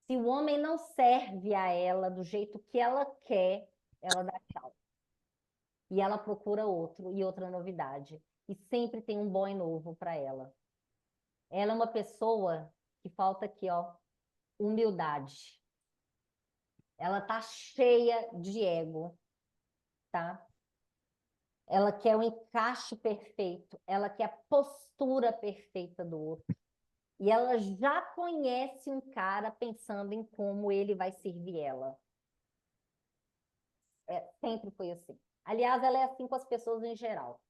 Se o homem não serve a ela do jeito que ela quer, ela dá tchau. E ela procura outro e outra novidade. E sempre tem um boy novo para ela. Ela é uma pessoa que falta aqui, ó, humildade. Ela tá cheia de ego, tá? Ela quer o encaixe perfeito, ela quer a postura perfeita do outro. E ela já conhece um cara pensando em como ele vai servir ela. Sempre foi assim. Aliás, ela é assim com as pessoas em geral.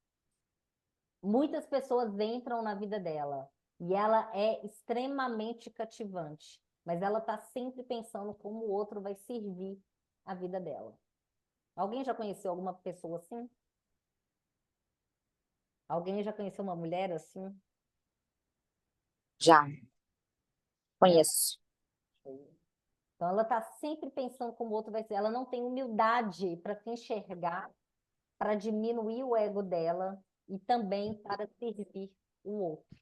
Muitas pessoas entram na vida dela e ela é extremamente cativante, mas ela está sempre pensando como o outro vai servir a vida dela. Alguém já conheceu alguma pessoa assim? Alguém já conheceu uma mulher assim? Já É. conheço. Então, ela está sempre pensando como o outro vai ser. Ela não tem humildade para se enxergar, para diminuir o ego dela e também para servir o outro,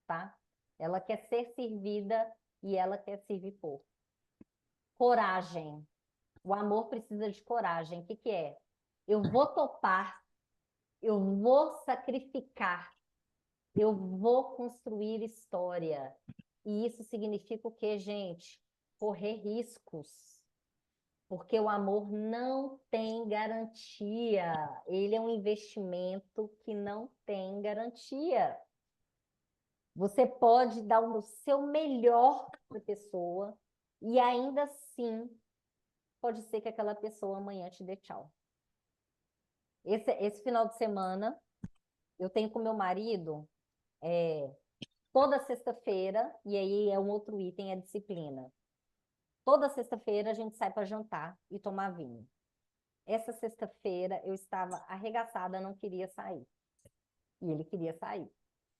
tá? Ela quer ser servida e ela quer servir por. Coragem. O amor precisa de coragem. O que que é? Eu vou topar, eu vou sacrificar, eu vou construir história. E isso significa o quê, gente? Correr riscos. Porque o amor não tem garantia. Ele é um investimento que não tem garantia. Você pode dar o seu melhor para a pessoa e ainda assim pode ser que aquela pessoa amanhã te dê tchau. Esse final de semana, eu tenho com meu marido toda sexta-feira, e aí é um outro item, é disciplina. Toda sexta-feira a gente sai para jantar e tomar vinho. Essa sexta-feira eu estava arregaçada, não queria sair. E ele queria sair.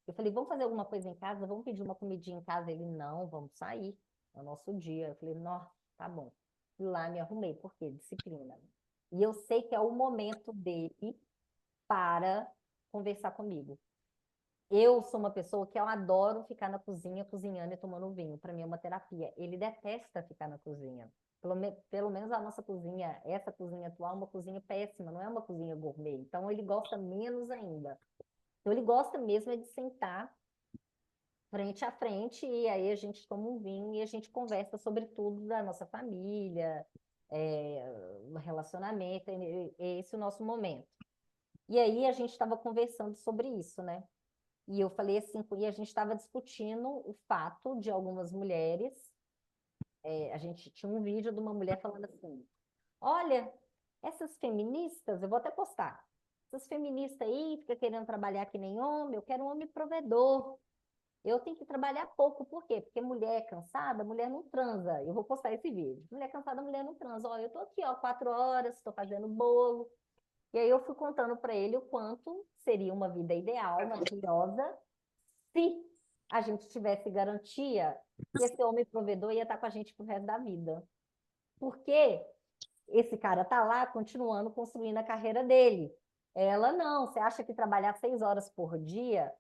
Eu falei, vamos fazer alguma coisa em casa? Vamos pedir uma comidinha em casa? Ele, não, vamos sair. É o nosso dia. Eu falei, nossa, tá bom. Fui lá, me arrumei. Por quê? Disciplina. E eu sei que é o momento dele para conversar comigo. Eu sou uma pessoa que eu adoro ficar na cozinha, cozinhando e tomando vinho. Para mim é uma terapia. Ele detesta ficar na cozinha. Pelo menos a nossa cozinha, essa cozinha atual, é uma cozinha péssima, não é uma cozinha gourmet. Então ele gosta menos ainda. Então ele gosta mesmo é de sentar frente a frente e aí a gente toma um vinho e a gente conversa sobre tudo da nossa família, o relacionamento, é esse o nosso momento. E aí a gente estava conversando sobre isso, né? E eu falei assim, e a gente estava discutindo o fato de algumas mulheres, a gente tinha um vídeo de uma mulher falando assim, olha, essas feministas, eu vou até postar, essas feministas aí ficam querendo trabalhar que nem homem, eu quero um homem provedor. Eu tenho que trabalhar pouco, por quê? Porque mulher cansada, mulher não transa. Eu vou postar esse vídeo. Mulher cansada, mulher não transa. Ó, eu tô aqui, ó, 4 horas, estou fazendo bolo. E aí eu fui contando para ele o quanto seria uma vida ideal, maravilhosa, se a gente tivesse garantia que esse homem provedor ia estar com a gente pro resto da vida. Porque esse cara tá lá continuando construindo a carreira dele. Ela não. Você acha que trabalhar 6 horas por dia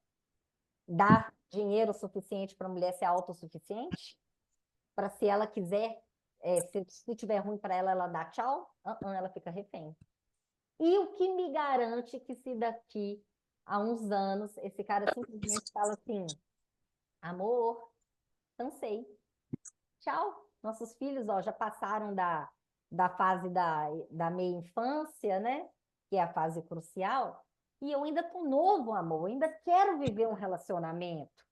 dá dinheiro suficiente para a mulher ser autossuficiente? Para se ela quiser, se tiver ruim para ela, ela dá tchau? Ela fica refém. E o que me garante que se daqui a uns anos esse cara simplesmente fala assim, amor, cansei, tchau. Nossos filhos, ó, já passaram da fase da meia infância, né? Que é a fase crucial. E eu ainda tô novo, amor, eu ainda quero viver um relacionamento.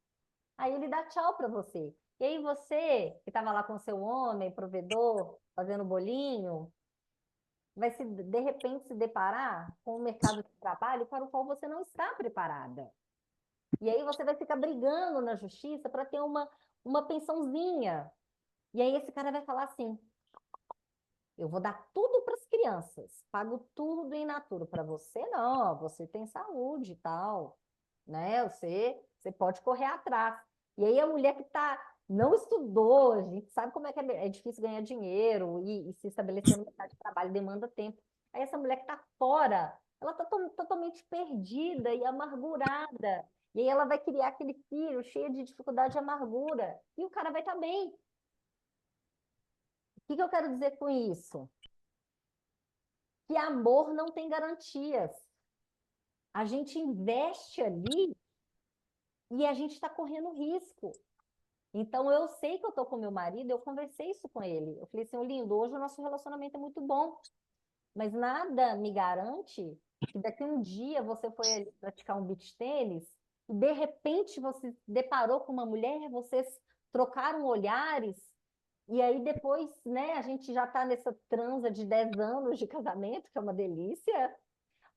Aí ele dá tchau para você. E aí você, que estava lá com seu homem, provedor, fazendo bolinho, vai de repente se deparar com um mercado de trabalho para o qual você não está preparada. E aí você vai ficar brigando na justiça para ter uma pensãozinha. E aí esse cara vai falar assim, eu vou dar tudo para as crianças, pago tudo in natura. Para você não, você tem saúde e tal, né? Você pode correr atrás. E aí a mulher que não estudou, a gente sabe como é difícil ganhar dinheiro e se estabelecer no mercado de trabalho demanda tempo. Aí essa mulher que está fora, ela está totalmente perdida e amargurada. E aí ela vai criar aquele filho cheio de dificuldade e amargura. E o cara vai estar bem. O que eu quero dizer com isso? Que amor não tem garantias. A gente investe ali e a gente está correndo risco. Então, eu sei que eu estou com meu marido, eu conversei isso com ele. Eu falei assim, lindo, hoje o nosso relacionamento é muito bom, mas nada me garante que daqui a um dia você foi ali praticar um beach tênis e de repente você se deparou com uma mulher, vocês trocaram olhares e aí depois, né, a gente já está nessa transa de 10 anos de casamento, que é uma delícia,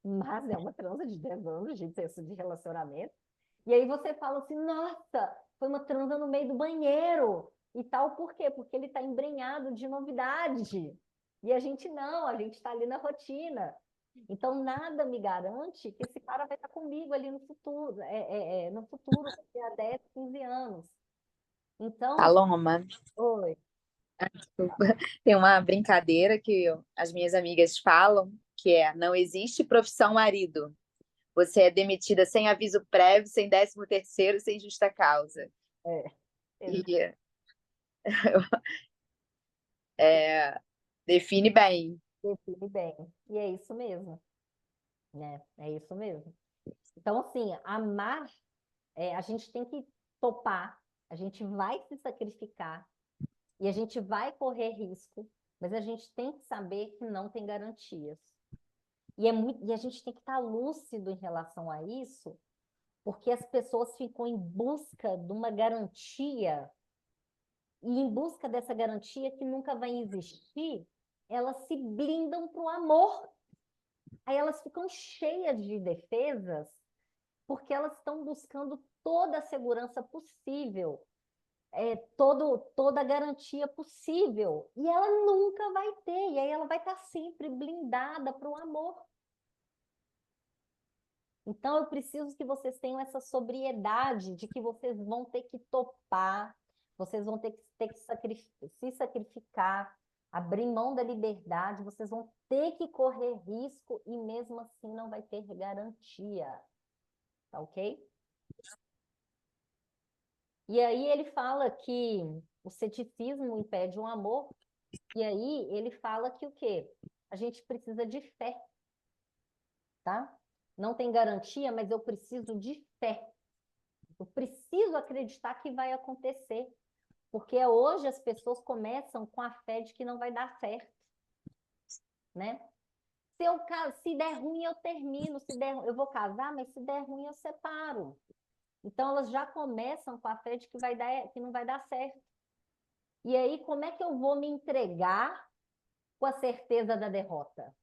mas é uma transa de 10 anos de relacionamento. E aí você fala assim, nossa, foi uma transa no meio do banheiro e tal, por quê? Porque ele está embrenhado de novidade. E a gente não, a gente está ali na rotina. Então, nada me garante que esse cara vai estar comigo ali no futuro, no futuro, daqui a 10, 15 anos. Então, Paloma, oi, tem uma brincadeira que as minhas amigas falam, que é: não existe profissão marido. Você é demitida sem aviso prévio, sem 13º, sem justa causa. é, E define bem. define bem. E é isso mesmo, né? É isso mesmo. Então, assim, amar, a gente tem que topar, a gente vai se sacrificar e a gente vai correr risco, mas a gente tem que saber que não tem garantias. E a gente tem que estar lúcido em relação a isso, porque as pessoas ficam em busca de uma garantia, e em busca dessa garantia que nunca vai existir, elas se blindam para o amor. Aí elas ficam cheias de defesas, porque elas estão buscando toda a segurança possível, toda a garantia possível. E ela nunca vai ter, e aí ela vai estar sempre blindada para o amor. Então, eu preciso que vocês tenham essa sobriedade de que vocês vão ter que topar, vocês vão ter que se sacrificar, abrir mão da liberdade, vocês vão ter que correr risco e mesmo assim não vai ter garantia. Tá ok? E aí ele fala que o ceticismo impede o amor, e aí ele fala que o quê? A gente precisa de fé, tá? Não tem garantia, mas eu preciso de fé. Eu preciso acreditar que vai acontecer. Porque hoje as pessoas começam com a fé de que não vai dar certo, né? Se der ruim, eu termino. Se der, eu vou casar, mas se der ruim, eu separo. Então, elas já começam com a fé de que não vai dar certo. E aí, como é que eu vou me entregar com a certeza da derrota?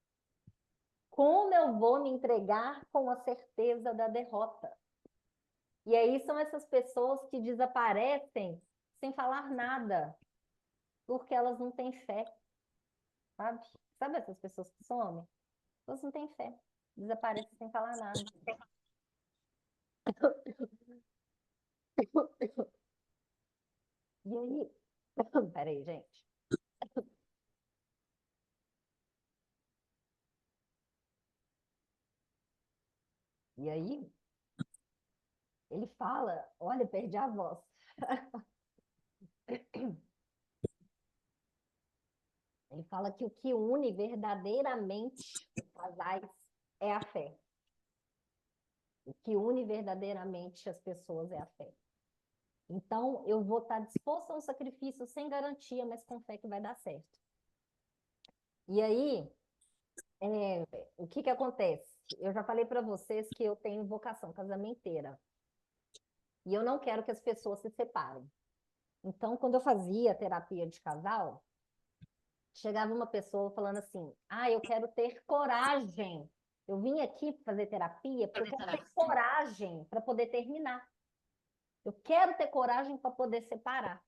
Como eu vou me entregar com a certeza da derrota? E aí são essas pessoas que desaparecem sem falar nada, porque elas não têm fé, sabe? Sabe essas pessoas que somem? Elas não têm fé, desaparecem sem falar nada. E aí, peraí, gente. E aí, ele fala, olha, perdi a voz. Ele fala que o que une verdadeiramente os casais é a fé. O que une verdadeiramente as pessoas é a fé. Então, eu vou estar disposto a um sacrifício sem garantia, mas com fé que vai dar certo. E aí, o que que acontece? Eu já falei para vocês que eu tenho vocação casamenteira. E eu não quero que as pessoas se separem. Então, quando eu fazia terapia de casal, chegava uma pessoa falando assim: ah, eu quero ter coragem. Eu vim aqui fazer terapia porque eu quero ter coragem para poder terminar. Eu quero ter coragem para poder separar.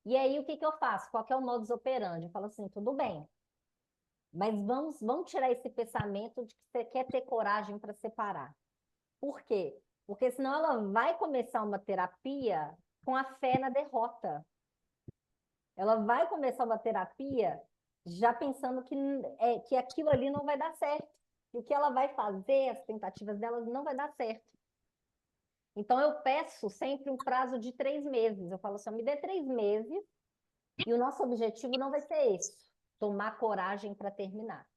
E aí, o que que eu faço? Qual que é o modus operandi? Eu falo assim, tudo bem, mas vamos tirar esse pensamento de que você quer ter coragem para separar. Por quê? Porque senão ela vai começar uma terapia com a fé na derrota. Ela vai começar uma terapia já pensando que aquilo ali não vai dar certo. E o que ela vai fazer, as tentativas dela não vai dar certo. Então, eu peço sempre um prazo de 3 meses. Eu falo assim, me dê 3 meses e o nosso objetivo não vai ser esse, tomar coragem para terminar.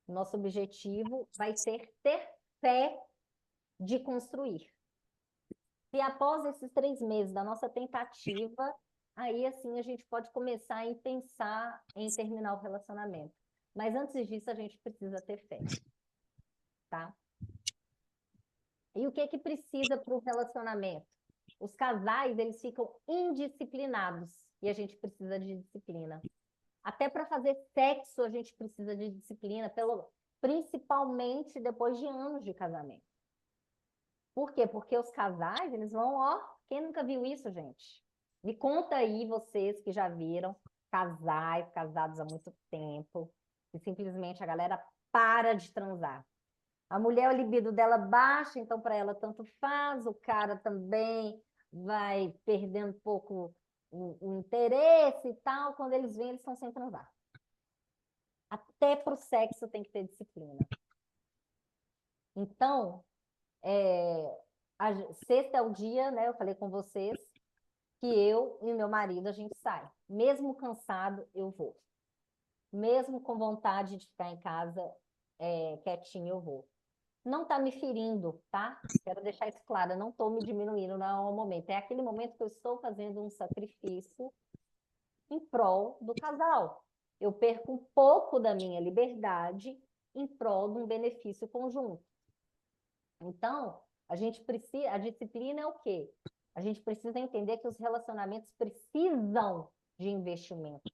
Nosso objetivo vai ser ter fé de construir. Se após esses 3 meses da nossa tentativa, aí assim a gente pode começar a pensar em terminar o relacionamento. Mas antes disso, a gente precisa ter fé, tá? E o que que precisa para o relacionamento? Os casais, eles ficam indisciplinados e a gente precisa de disciplina. Até para fazer sexo, a gente precisa de disciplina, principalmente depois de anos de casamento. Por quê? Porque os casais, eles vão, ó, quem nunca viu isso, gente? Me conta aí, vocês que já viram casais casados há muito tempo, e simplesmente a galera para de transar. A mulher, o libido dela baixa, então para ela tanto faz, o cara também vai perdendo um pouco o interesse e tal, quando eles vêm, eles estão sem transar. Até para o sexo tem que ter disciplina. Então, sexta é o dia, né? Eu falei com vocês que eu e meu marido a gente sai. Mesmo cansado, eu vou. Mesmo com vontade de ficar em casa quietinho, eu vou. Não está me ferindo, tá? Quero deixar isso claro, eu não estou me diminuindo, não é o momento. É aquele momento que eu estou fazendo um sacrifício em prol do casal. Eu perco um pouco da minha liberdade em prol de um benefício conjunto. Então, a disciplina é o quê? A gente precisa entender que os relacionamentos precisam de investimento,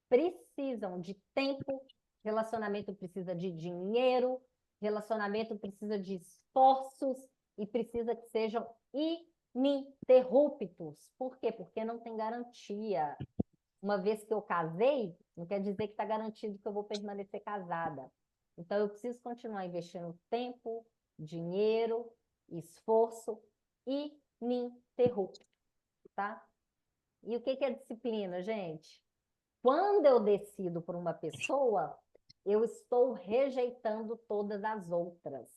precisam de tempo, relacionamento precisa de dinheiro, relacionamento precisa de esforços e precisa que sejam ininterruptos. Por quê? Porque não tem garantia. Uma vez que eu casei, não quer dizer que está garantido que eu vou permanecer casada. Então, eu preciso continuar investindo tempo, dinheiro, esforço ininterrupto, tá? E o que é disciplina, gente? Quando eu decido por uma pessoa, eu estou rejeitando todas as outras.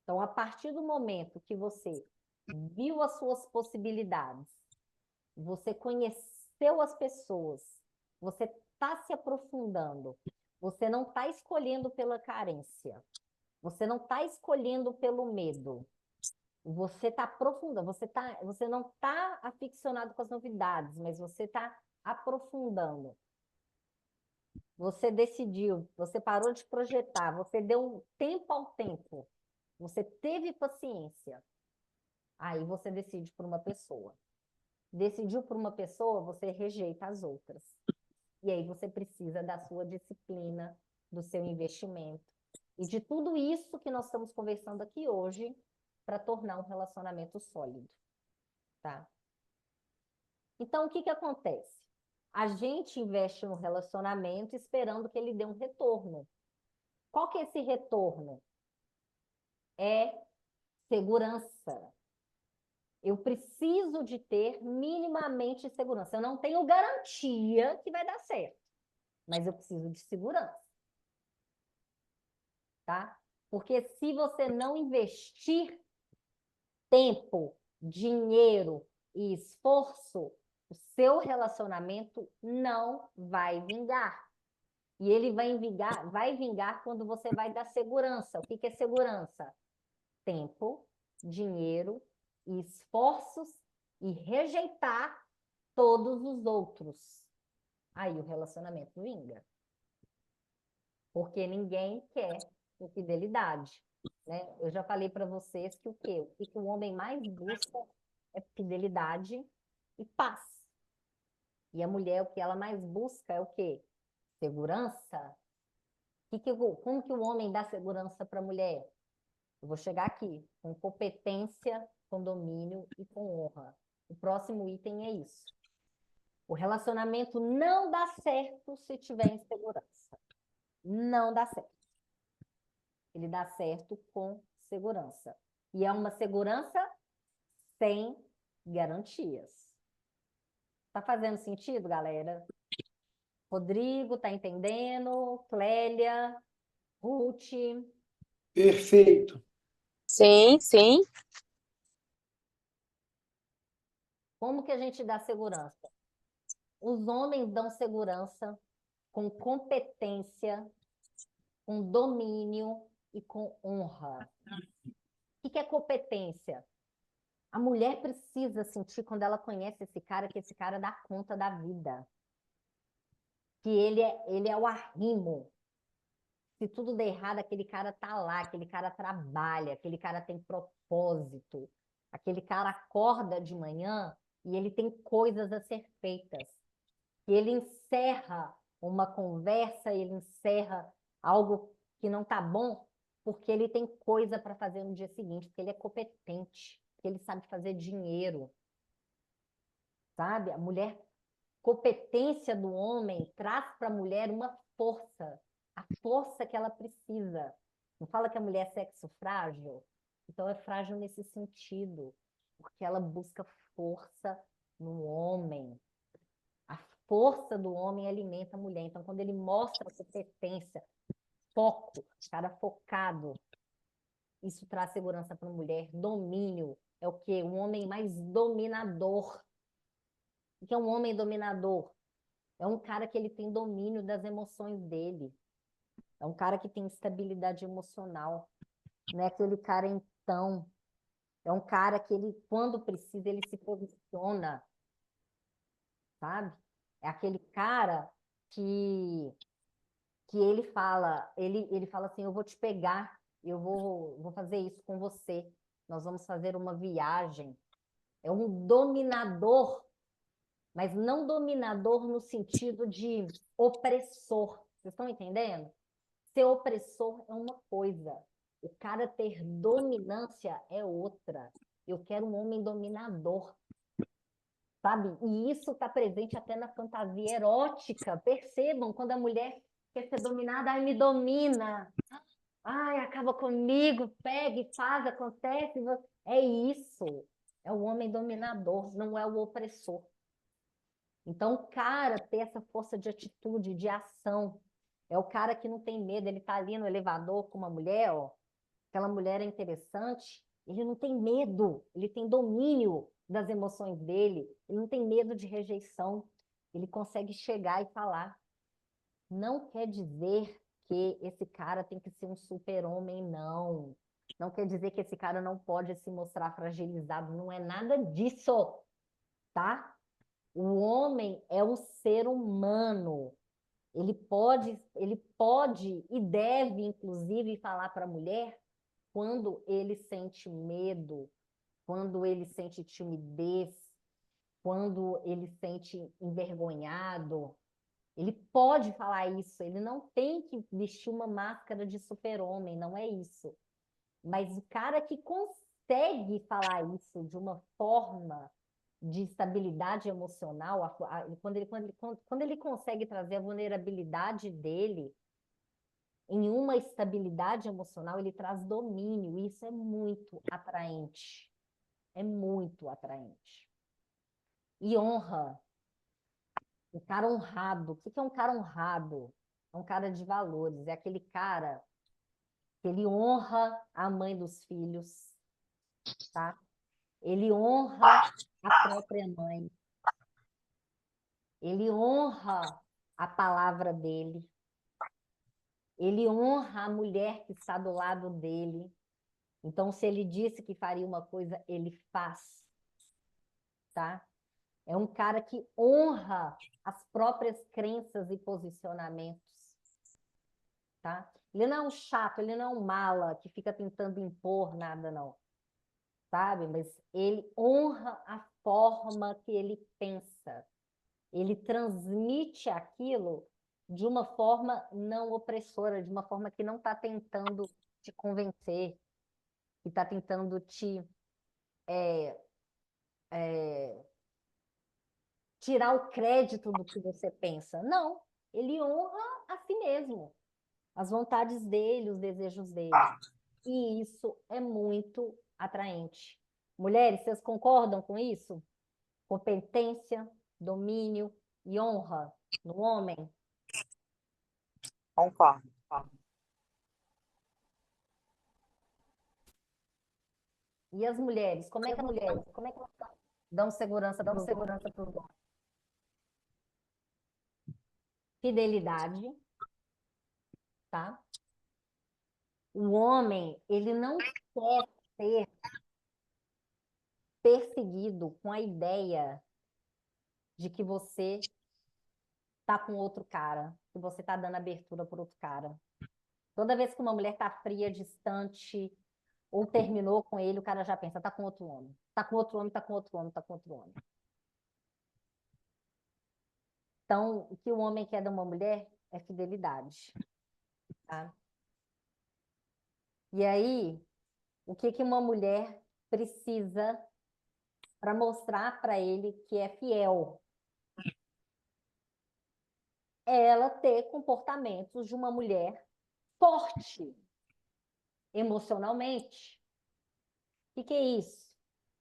Então, a partir do momento que você viu as suas possibilidades, você conheceu as pessoas, você está se aprofundando, você não está escolhendo pela carência, você não está escolhendo pelo medo, você está aprofundando, você não está aficionado com as novidades, mas você está aprofundando. Você decidiu, você parou de projetar, você deu um tempo ao tempo, você teve paciência. Aí você decide por uma pessoa. Decidiu por uma pessoa, você rejeita as outras. E aí você precisa da sua disciplina, do seu investimento e de tudo isso que nós estamos conversando aqui hoje para tornar um relacionamento sólido, tá? Então, o que que acontece? A gente investe no relacionamento esperando que ele dê um retorno. Qual que é esse retorno? É segurança. Eu preciso de ter minimamente segurança. Eu não tenho garantia que vai dar certo, mas eu preciso de segurança, tá? Porque se você não investir tempo, dinheiro e esforço, o seu relacionamento não vai vingar. E ele vai vingar quando você vai dar segurança. O que que é segurança? Tempo, dinheiro e esforços e rejeitar todos os outros. Aí o relacionamento vinga. Porque ninguém quer infidelidade, né? Eu já falei para vocês que o quê? O que o homem mais busca é fidelidade e paz. E a mulher, o que ela mais busca é o quê? Segurança. Como que o homem dá segurança para a mulher? Eu vou chegar aqui, com competência, com domínio e com honra. O próximo item é isso. O relacionamento não dá certo se tiver insegurança. Não dá certo. Ele dá certo com segurança. E é uma segurança sem garantias. Tá fazendo sentido, galera? Rodrigo, tá entendendo? Clélia, Ruth, Perfeito. Sim, sim. como que a gente dá segurança? Os homens dão segurança com competência, com domínio e com honra. O que é competência? A mulher precisa sentir, quando ela conhece esse cara, que esse cara dá conta da vida. Que ele é o arrimo. Se tudo der errado, aquele cara tá lá, aquele cara trabalha, aquele cara tem propósito. Aquele cara acorda de manhã e ele tem coisas a ser feitas. E ele encerra uma conversa, ele encerra algo que não tá bom, porque ele tem coisa para fazer no dia seguinte, porque ele é competente, porque ele sabe fazer dinheiro, sabe? A mulher, competência do homem traz para a mulher uma força, a força que ela precisa. Não fala que a mulher é sexo frágil? Então é frágil nesse sentido, porque ela busca força no homem. A força do homem alimenta a mulher. Então, quando ele mostra competência, foco, cara focado, isso traz segurança para a mulher. Domínio é o quê? Um homem mais dominador. O que é um homem dominador? É um cara que ele tem domínio das emoções dele. É um cara que tem estabilidade emocional. Não é aquele cara então. É um cara que ele, quando precisa, ele se posiciona, sabe? É aquele cara que ele fala assim, eu vou te pegar, vou fazer isso com você. Nós vamos fazer uma viagem. É um dominador, mas não dominador no sentido de opressor. Vocês estão entendendo? Ser opressor é uma coisa, o cara ter dominância é outra. Eu quero um homem dominador, sabe? E isso está presente até na fantasia erótica. Percebam, quando a mulher quer ser dominada, ai, me domina, ai, acaba comigo, pega e faz, acontece. É isso. É o homem dominador, não é o opressor. Então, o cara ter essa força de atitude, de ação, é o cara que não tem medo, ele tá ali no elevador com uma mulher, ó, aquela mulher é interessante, ele não tem medo, ele tem domínio das emoções dele, ele não tem medo de rejeição, ele consegue chegar e falar. Não quer dizer que esse cara tem que ser um super-homem, não. Não quer dizer que esse cara não pode se mostrar fragilizado, não é nada disso, tá? O homem é um ser humano. Ele pode e deve, inclusive, falar para a mulher quando ele sente medo, quando ele sente timidez, quando ele sente envergonhado. Ele pode falar isso, ele não tem que vestir uma máscara de super-homem, não é isso. Mas o cara que consegue falar isso de uma forma de estabilidade emocional, quando ele consegue trazer a vulnerabilidade dele em uma estabilidade emocional, ele traz domínio, e isso é muito atraente. É muito atraente. E honra. Um cara honrado. O que é um cara honrado? É um cara de valores. É aquele cara que ele honra a mãe dos filhos, tá? Ele honra a própria mãe. Ele honra a palavra dele. Ele honra a mulher que está do lado dele. Então, se ele disse que faria uma coisa, ele faz, tá? É um cara que honra as próprias crenças e posicionamentos, tá? Ele não é um chato, ele não é um mala que fica tentando impor nada, não, sabe? Mas ele honra a forma que ele pensa. Ele transmite aquilo de uma forma não opressora, de uma forma que não está tentando te convencer, que está tentando te tirar o crédito do que você pensa. Não, ele honra a si mesmo, as vontades dele, os desejos dele. E isso é muito atraente. Mulheres, vocês concordam com isso? Competência, domínio e honra no homem? Concordo. E as mulheres? Como é que elas dão segurança para os homens? Fidelidade, tá? O homem, ele não quer ser perseguido com a ideia de que você tá com outro cara, que você tá dando abertura por outro cara. Toda vez que uma mulher tá fria, distante, ou terminou com ele, o cara já pensa, tá com outro homem. Tá com outro homem, tá com outro homem, tá com outro homem. Então, o que o homem quer de uma mulher é fidelidade, tá? E aí, o que uma mulher precisa para mostrar para ele que é fiel? É ela ter comportamentos de uma mulher forte emocionalmente. O que é isso?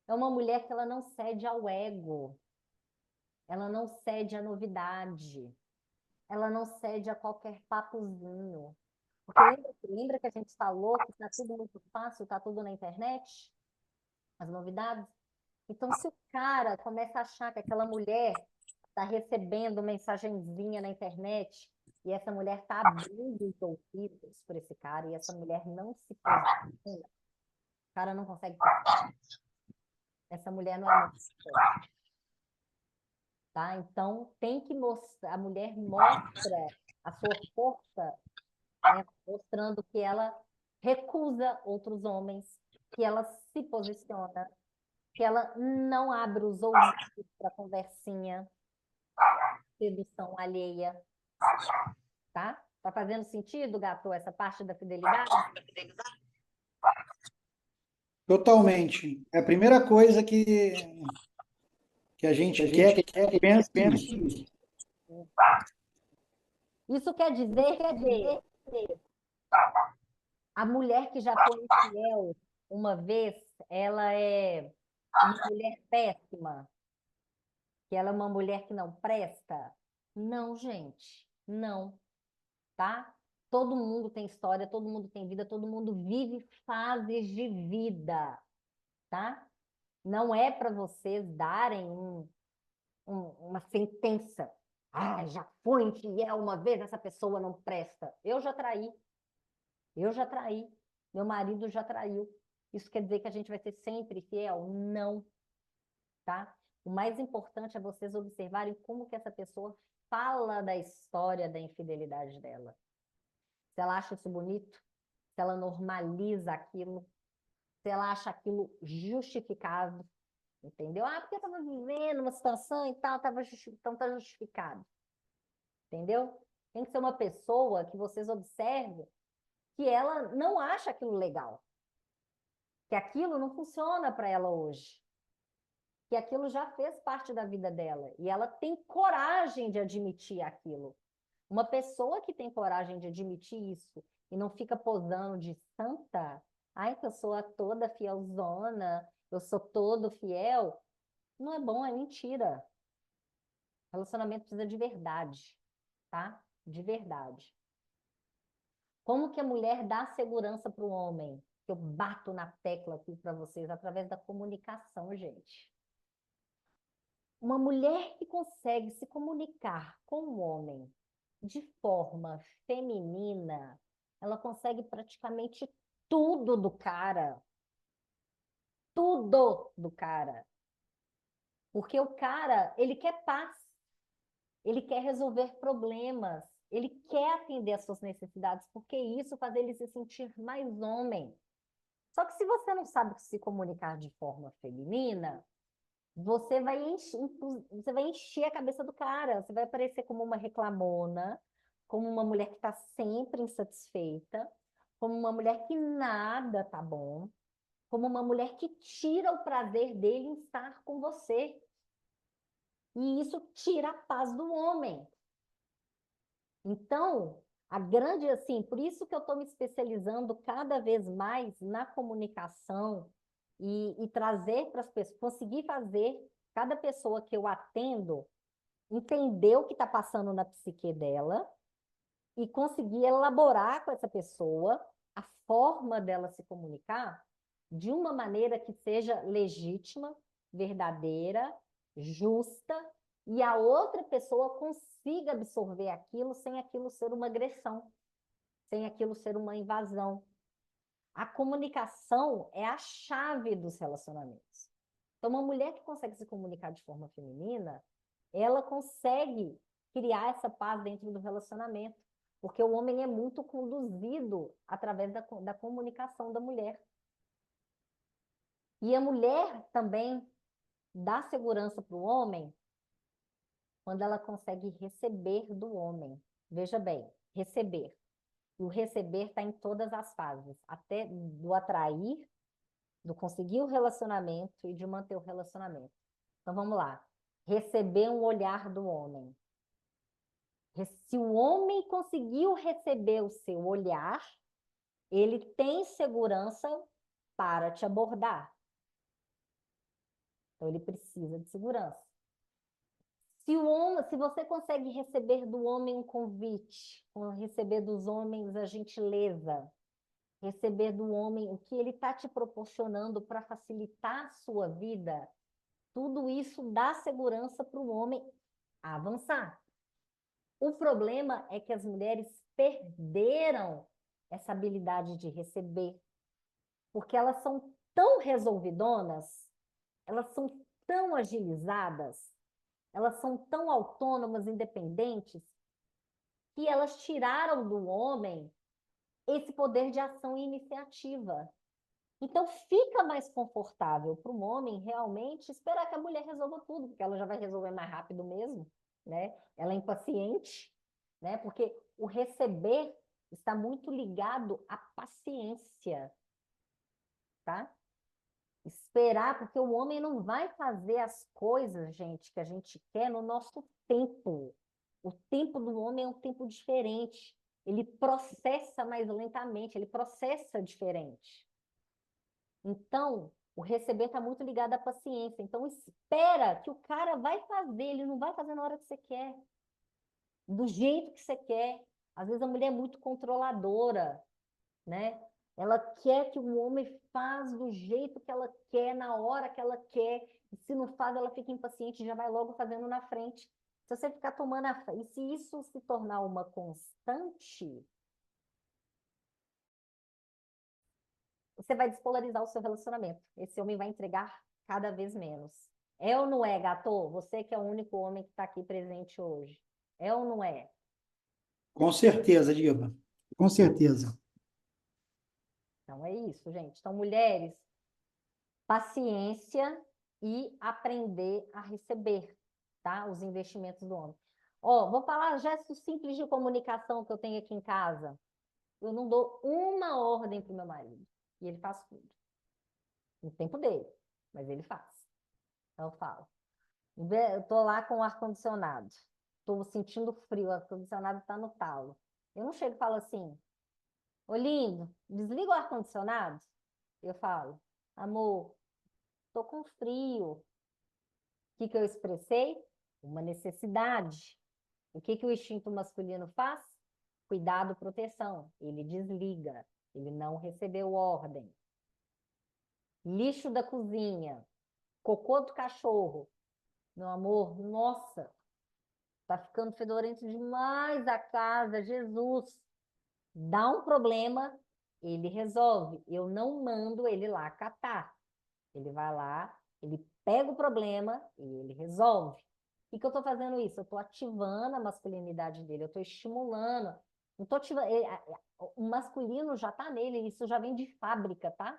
É uma mulher que ela não cede ao ego, ela não cede à novidade, ela não cede a qualquer papozinho. Porque lembra que a gente falou que está tudo muito fácil, está tudo na internet? As novidades? Então, se o cara começa a achar que aquela mulher está recebendo mensagenzinha na internet e essa mulher está abrindo os ouvidos por esse cara e essa mulher não se posiciona, o cara não consegue perceber. Essa mulher não é muito forte, tá? Então, tem que mostrar, a mulher mostra a sua força, né? Mostrando que ela recusa outros homens, que ela se posiciona, que ela não abre os ouvidos para conversinha, sedução alheia, tá? Tá fazendo sentido, gato, essa parte da fidelidade? Totalmente. É a primeira coisa que a gente quer, que pensa nisso. Isso quer dizer que a mulher que já foi infiel uma vez, ela é uma mulher péssima? Que ela é uma mulher que não presta? Não, gente, não, tá? Todo mundo tem história, todo mundo tem vida, todo mundo vive fases de vida, tá? Não é para vocês darem uma sentença. Ah, já foi infiel uma vez, essa pessoa não presta. Eu já traí, meu marido já traiu. Isso quer dizer que a gente vai ser sempre fiel? Não, tá? O mais importante é vocês observarem como que essa pessoa fala da história da infidelidade dela. Se ela acha isso bonito, se ela normaliza aquilo, se ela acha aquilo justificável, entendeu? Ah, porque eu estava vivendo uma situação e tal, então tá justificado, entendeu? Tem que ser uma pessoa que vocês observem que ela não acha aquilo legal, que aquilo não funciona para ela hoje, que aquilo já fez parte da vida dela e ela tem coragem de admitir aquilo. Uma pessoa que tem coragem de admitir isso e não fica posando de santa, ai, que eu sou a toda fielzona, eu sou todo fiel, não é bom, é mentira. Relacionamento precisa de verdade, tá? De verdade. Como que a mulher dá segurança para o homem? Eu bato na tecla aqui para vocês através da comunicação, gente. Uma mulher que consegue se comunicar com o homem de forma feminina, ela consegue praticamente tudo do cara. Tudo do cara. Porque o cara, ele quer paz, ele quer resolver problemas, ele quer atender às suas necessidades, porque isso faz ele se sentir mais homem. Só que se você não sabe se comunicar de forma feminina, você vai encher a cabeça do cara, você vai aparecer como uma reclamona, como uma mulher que está sempre insatisfeita, como uma mulher que nada tá bom, como uma mulher que tira o prazer dele em estar com você. E isso tira a paz do homem. Então, a grande, assim, por isso que eu estou me especializando cada vez mais na comunicação e trazer para as pessoas, conseguir fazer cada pessoa que eu atendo entender o que está passando na psique dela e conseguir elaborar com essa pessoa a forma dela se comunicar de uma maneira que seja legítima, verdadeira, justa, e a outra pessoa consiga absorver aquilo sem aquilo ser uma agressão, sem aquilo ser uma invasão. A comunicação é a chave dos relacionamentos. Então, uma mulher que consegue se comunicar de forma feminina, ela consegue criar essa paz dentro do relacionamento, porque o homem é muito conduzido através da comunicação da mulher. E a mulher também dá segurança para o homem quando ela consegue receber do homem. Veja bem, receber. E o receber está em todas as fases, até do atrair, do conseguir o relacionamento e de manter o relacionamento. Então vamos lá. Receber um olhar do homem. Se o homem conseguiu receber o seu olhar, ele tem segurança para te abordar. Então ele precisa de segurança. Se você consegue receber do homem um convite, receber dos homens a gentileza, receber do homem o que ele está te proporcionando para facilitar a sua vida, tudo isso dá segurança para o homem avançar. O problema é que as mulheres perderam essa habilidade de receber, porque elas são tão resolvidonas, elas são tão agilizadas, elas são tão autônomas, independentes, que elas tiraram do homem esse poder de ação e iniciativa. Então, fica mais confortável para o homem realmente esperar que a mulher resolva tudo, porque ela já vai resolver mais rápido mesmo, né? Ela é impaciente, né? Porque o receber está muito ligado à paciência, tá? Esperar, porque o homem não vai fazer as coisas, gente, que a gente quer no nosso tempo. O tempo do homem é um tempo diferente. Ele processa mais lentamente, ele processa diferente. Então, O receber está muito ligado à paciência. Então, espera que o cara vai fazer, ele não vai fazer na hora que você quer, do jeito que você quer. Às vezes a mulher é muito controladora, né? Ela quer que o homem faz do jeito que ela quer, na hora que ela quer. E se não faz, ela fica impaciente e já vai logo fazendo na frente. Se você ficar tomando a frente, e se isso se tornar uma constante, você vai despolarizar o seu relacionamento. Esse homem vai entregar cada vez menos. É ou não é, gato? Você que é o único homem que está aqui presente hoje. É ou não é? Com certeza, Diba. Com certeza. Então é isso, gente. Então, mulheres, paciência e aprender a receber, tá? Os investimentos do homem. Ó, vou falar gestos simples de comunicação que eu tenho aqui em casa. Eu não dou uma ordem pro meu marido. E ele faz tudo. No tempo dele. Mas ele faz. Então eu falo. Eu tô lá com o ar-condicionado. Tô sentindo frio, o ar-condicionado tá no talo. Eu não chego e falo assim, ô lindo, desliga o ar-condicionado. Eu falo, amor, tô com frio. O que que eu expressei? Uma necessidade. O que que o instinto masculino faz? Cuidado, proteção. Ele desliga. Ele não recebeu ordem. Lixo da cozinha. Cocô do cachorro. Meu amor, nossa, tá ficando fedorento demais a casa, Jesus. Dá um problema, ele resolve. Eu não mando ele lá catar. Ele vai lá, ele pega o problema e ele resolve. Por que eu estou fazendo isso? Eu estou ativando a masculinidade dele, eu estou estimulando. Não tô ativando, o masculino já está nele, isso já vem de fábrica, tá?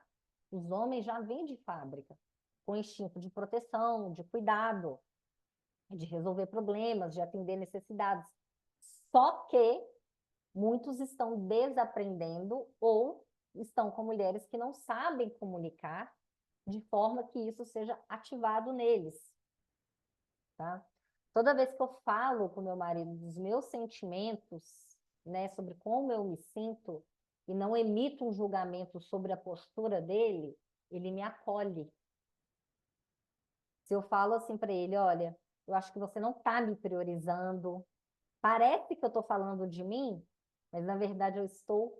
Os homens já vêm de fábrica, com instinto de proteção, de cuidado, de resolver problemas, de atender necessidades. Só que muitos estão desaprendendo ou estão com mulheres que não sabem comunicar de forma que isso seja ativado neles, tá? Toda vez que eu falo com meu marido dos meus sentimentos, né, sobre como eu me sinto, e não emito um julgamento sobre a postura dele, ele me acolhe. Se eu falo assim para ele, olha, eu acho que você não está me priorizando, parece que eu estou falando de mim, mas na verdade eu estou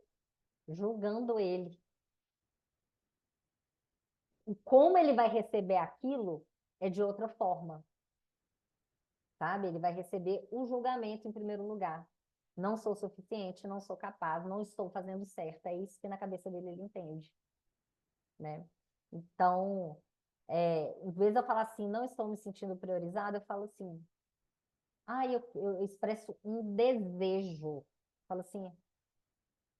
julgando ele. E como ele vai receber aquilo é de outra forma, sabe? Ele vai receber o julgamento em primeiro lugar. Não sou suficiente, não sou capaz, não estou fazendo certo. É isso que na cabeça dele ele entende, né? Então, em vez de eu falar assim, não estou me sentindo priorizada, eu falo assim, eu expresso um desejo. Eu falo assim,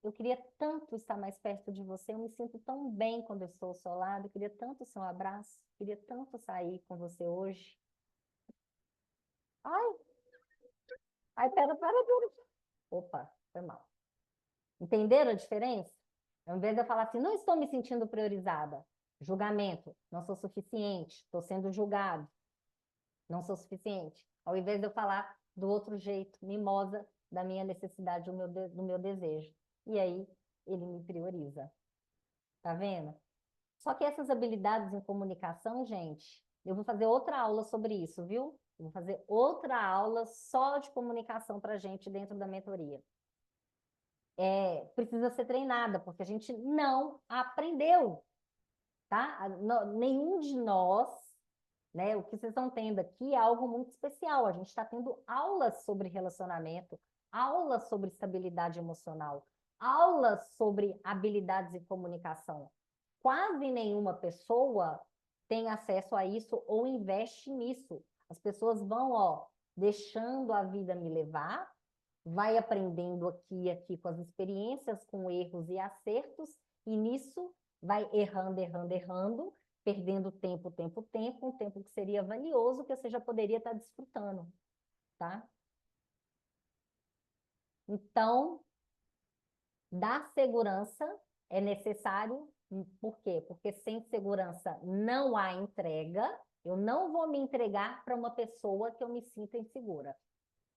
eu queria tanto estar mais perto de você, eu me sinto tão bem quando eu estou ao seu lado, eu queria tanto o seu abraço, queria tanto sair com você hoje. Ai, pera. Opa, foi mal. Entenderam a diferença? Ao invés de eu falar assim, não estou me sentindo priorizada, julgamento, não sou suficiente, estou sendo julgado, não sou suficiente. Ao invés de eu falar do outro jeito, mimosa da minha necessidade, do meu desejo. E aí, ele me prioriza. Tá vendo? Só que essas habilidades em comunicação, gente, eu vou fazer outra aula sobre isso, viu? Eu vou fazer outra aula só de comunicação para gente dentro da mentoria. Precisa ser treinada, porque a gente não aprendeu, tá? Nenhum de nós, né? O que vocês estão tendo aqui é algo muito especial. A gente está tendo aulas sobre relacionamento, aulas sobre estabilidade emocional, aulas sobre habilidades de comunicação. Quase nenhuma pessoa tem acesso a isso ou investe nisso. As pessoas vão, deixando a vida me levar, vai aprendendo aqui e aqui com as experiências, com erros e acertos, e nisso vai errando, perdendo tempo, um tempo que seria valioso, que você já poderia estar desfrutando, tá? Então, dar segurança é necessário, por quê? Porque sem segurança não há entrega, eu não vou me entregar para uma pessoa que eu me sinta insegura.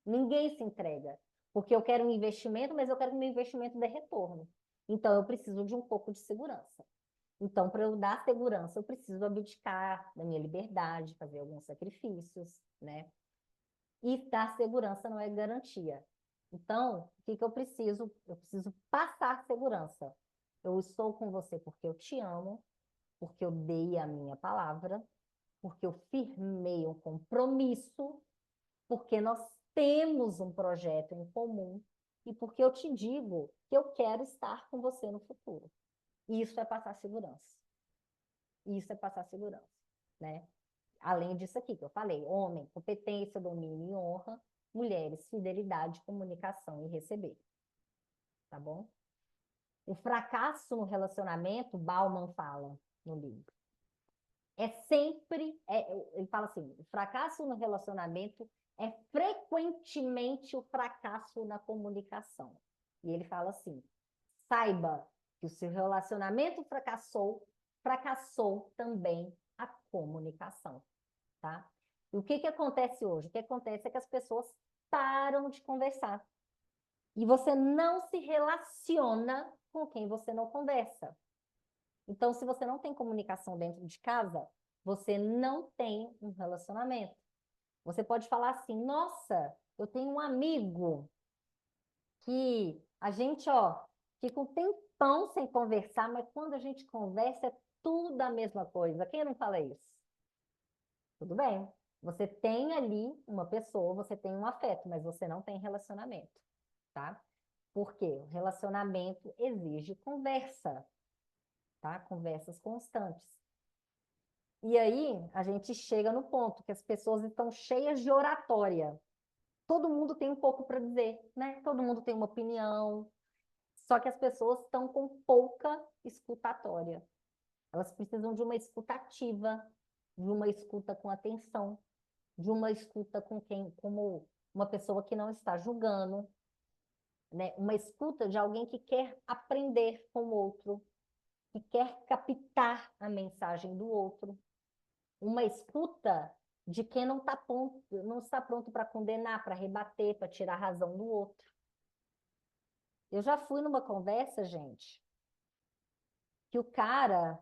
Ninguém se entrega, porque eu quero um investimento, mas eu quero que o meu investimento dê retorno. Então, eu preciso de um pouco de segurança. Então, para eu dar segurança, eu preciso abdicar da minha liberdade, fazer alguns sacrifícios, né? E dar segurança não é garantia. Então, o que que eu preciso? Eu preciso passar segurança. Eu estou com você porque eu te amo, porque eu dei a minha palavra, porque eu firmei um compromisso, porque nós temos um projeto em comum e porque eu te digo que eu quero estar com você no futuro. Isso é passar segurança. Isso é passar segurança, né? Além disso aqui que eu falei, homem, competência, domínio e honra, mulheres, fidelidade, comunicação e receber, tá bom? O fracasso no relacionamento, Bauman fala no livro, ele fala assim, o fracasso no relacionamento é frequentemente o fracasso na comunicação. E ele fala assim, saiba que o seu relacionamento fracassou também a comunicação, tá? E o que que acontece hoje? O que acontece é que as pessoas param de conversar. E você não se relaciona com quem você não conversa. Então, se você não tem comunicação dentro de casa, você não tem um relacionamento. Você pode falar assim, nossa, eu tenho um amigo que a gente, ó, fica um tempão sem conversar, mas quando a gente conversa é tudo a mesma coisa. Quem não fala isso? Tudo bem. Você tem ali uma pessoa, você tem um afeto, mas você não tem relacionamento, tá? Por quê? O relacionamento exige conversa, tá? Conversas constantes. E aí, a gente chega no ponto que as pessoas estão cheias de oratória. Todo mundo tem um pouco para dizer, né? Todo mundo tem uma opinião, só que as pessoas estão com pouca escutatória. Elas precisam de uma escutativa, de uma escuta com atenção, de uma escuta com quem, como uma pessoa que não está julgando, né? Uma escuta de alguém que quer aprender com o outro, que quer captar a mensagem do outro. Uma escuta de quem não está pronto para condenar, para rebater, para tirar a razão do outro. Eu já fui numa conversa, gente, que o cara,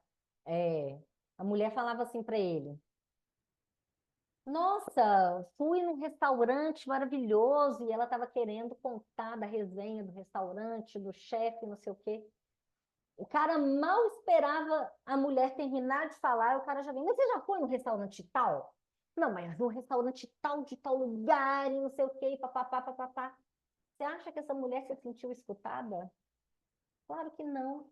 a mulher falava assim para ele, nossa, fui num restaurante maravilhoso e ela estava querendo contar da resenha do restaurante, do chefe, não sei o quê. O cara mal esperava a mulher terminar de falar, e o cara já vem, mas você já foi no restaurante tal? Não, mas no restaurante tal, de tal lugar, e não sei o quê, e papapá, papapá. Você acha que essa mulher se sentiu escutada? Claro que não.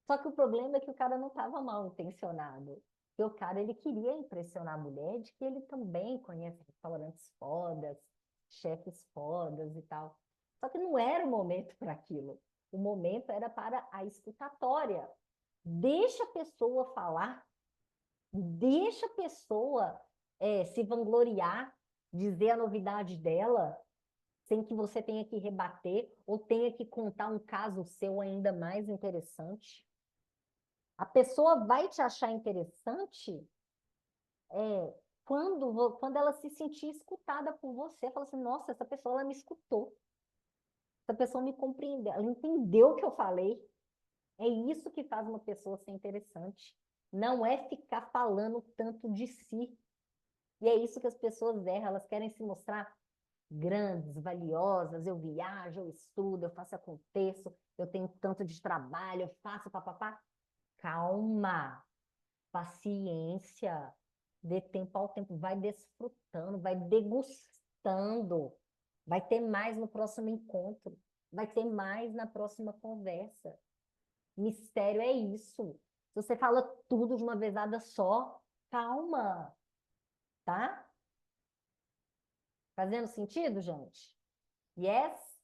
Só que o problema é que o cara não estava mal intencionado. E o cara, ele queria impressionar a mulher de que ele também conhece restaurantes fodas, chefes fodas e tal. Só que não era o momento para aquilo. O momento era para a escutatória. Deixa a pessoa falar, deixa a pessoa se vangloriar, dizer a novidade dela, sem que você tenha que rebater ou tenha que contar um caso seu ainda mais interessante. A pessoa vai te achar interessante quando ela se sentir escutada por você. Fala assim, nossa, essa pessoa ela me escutou. Essa pessoa me compreendeu. Ela entendeu o que eu falei. É isso que faz uma pessoa ser interessante. Não é ficar falando tanto de si. E é isso que as pessoas erram. Elas querem se mostrar grandes, valiosas. Eu viajo, eu estudo, eu faço aconteço, eu tenho tanto de trabalho, eu faço papapá. Calma, paciência, dê tempo ao tempo, vai desfrutando, vai degustando, vai ter mais no próximo encontro, vai ter mais na próxima conversa. Mistério é isso. Se você fala tudo de uma vezada só, calma, tá? Fazendo sentido, gente? Yes?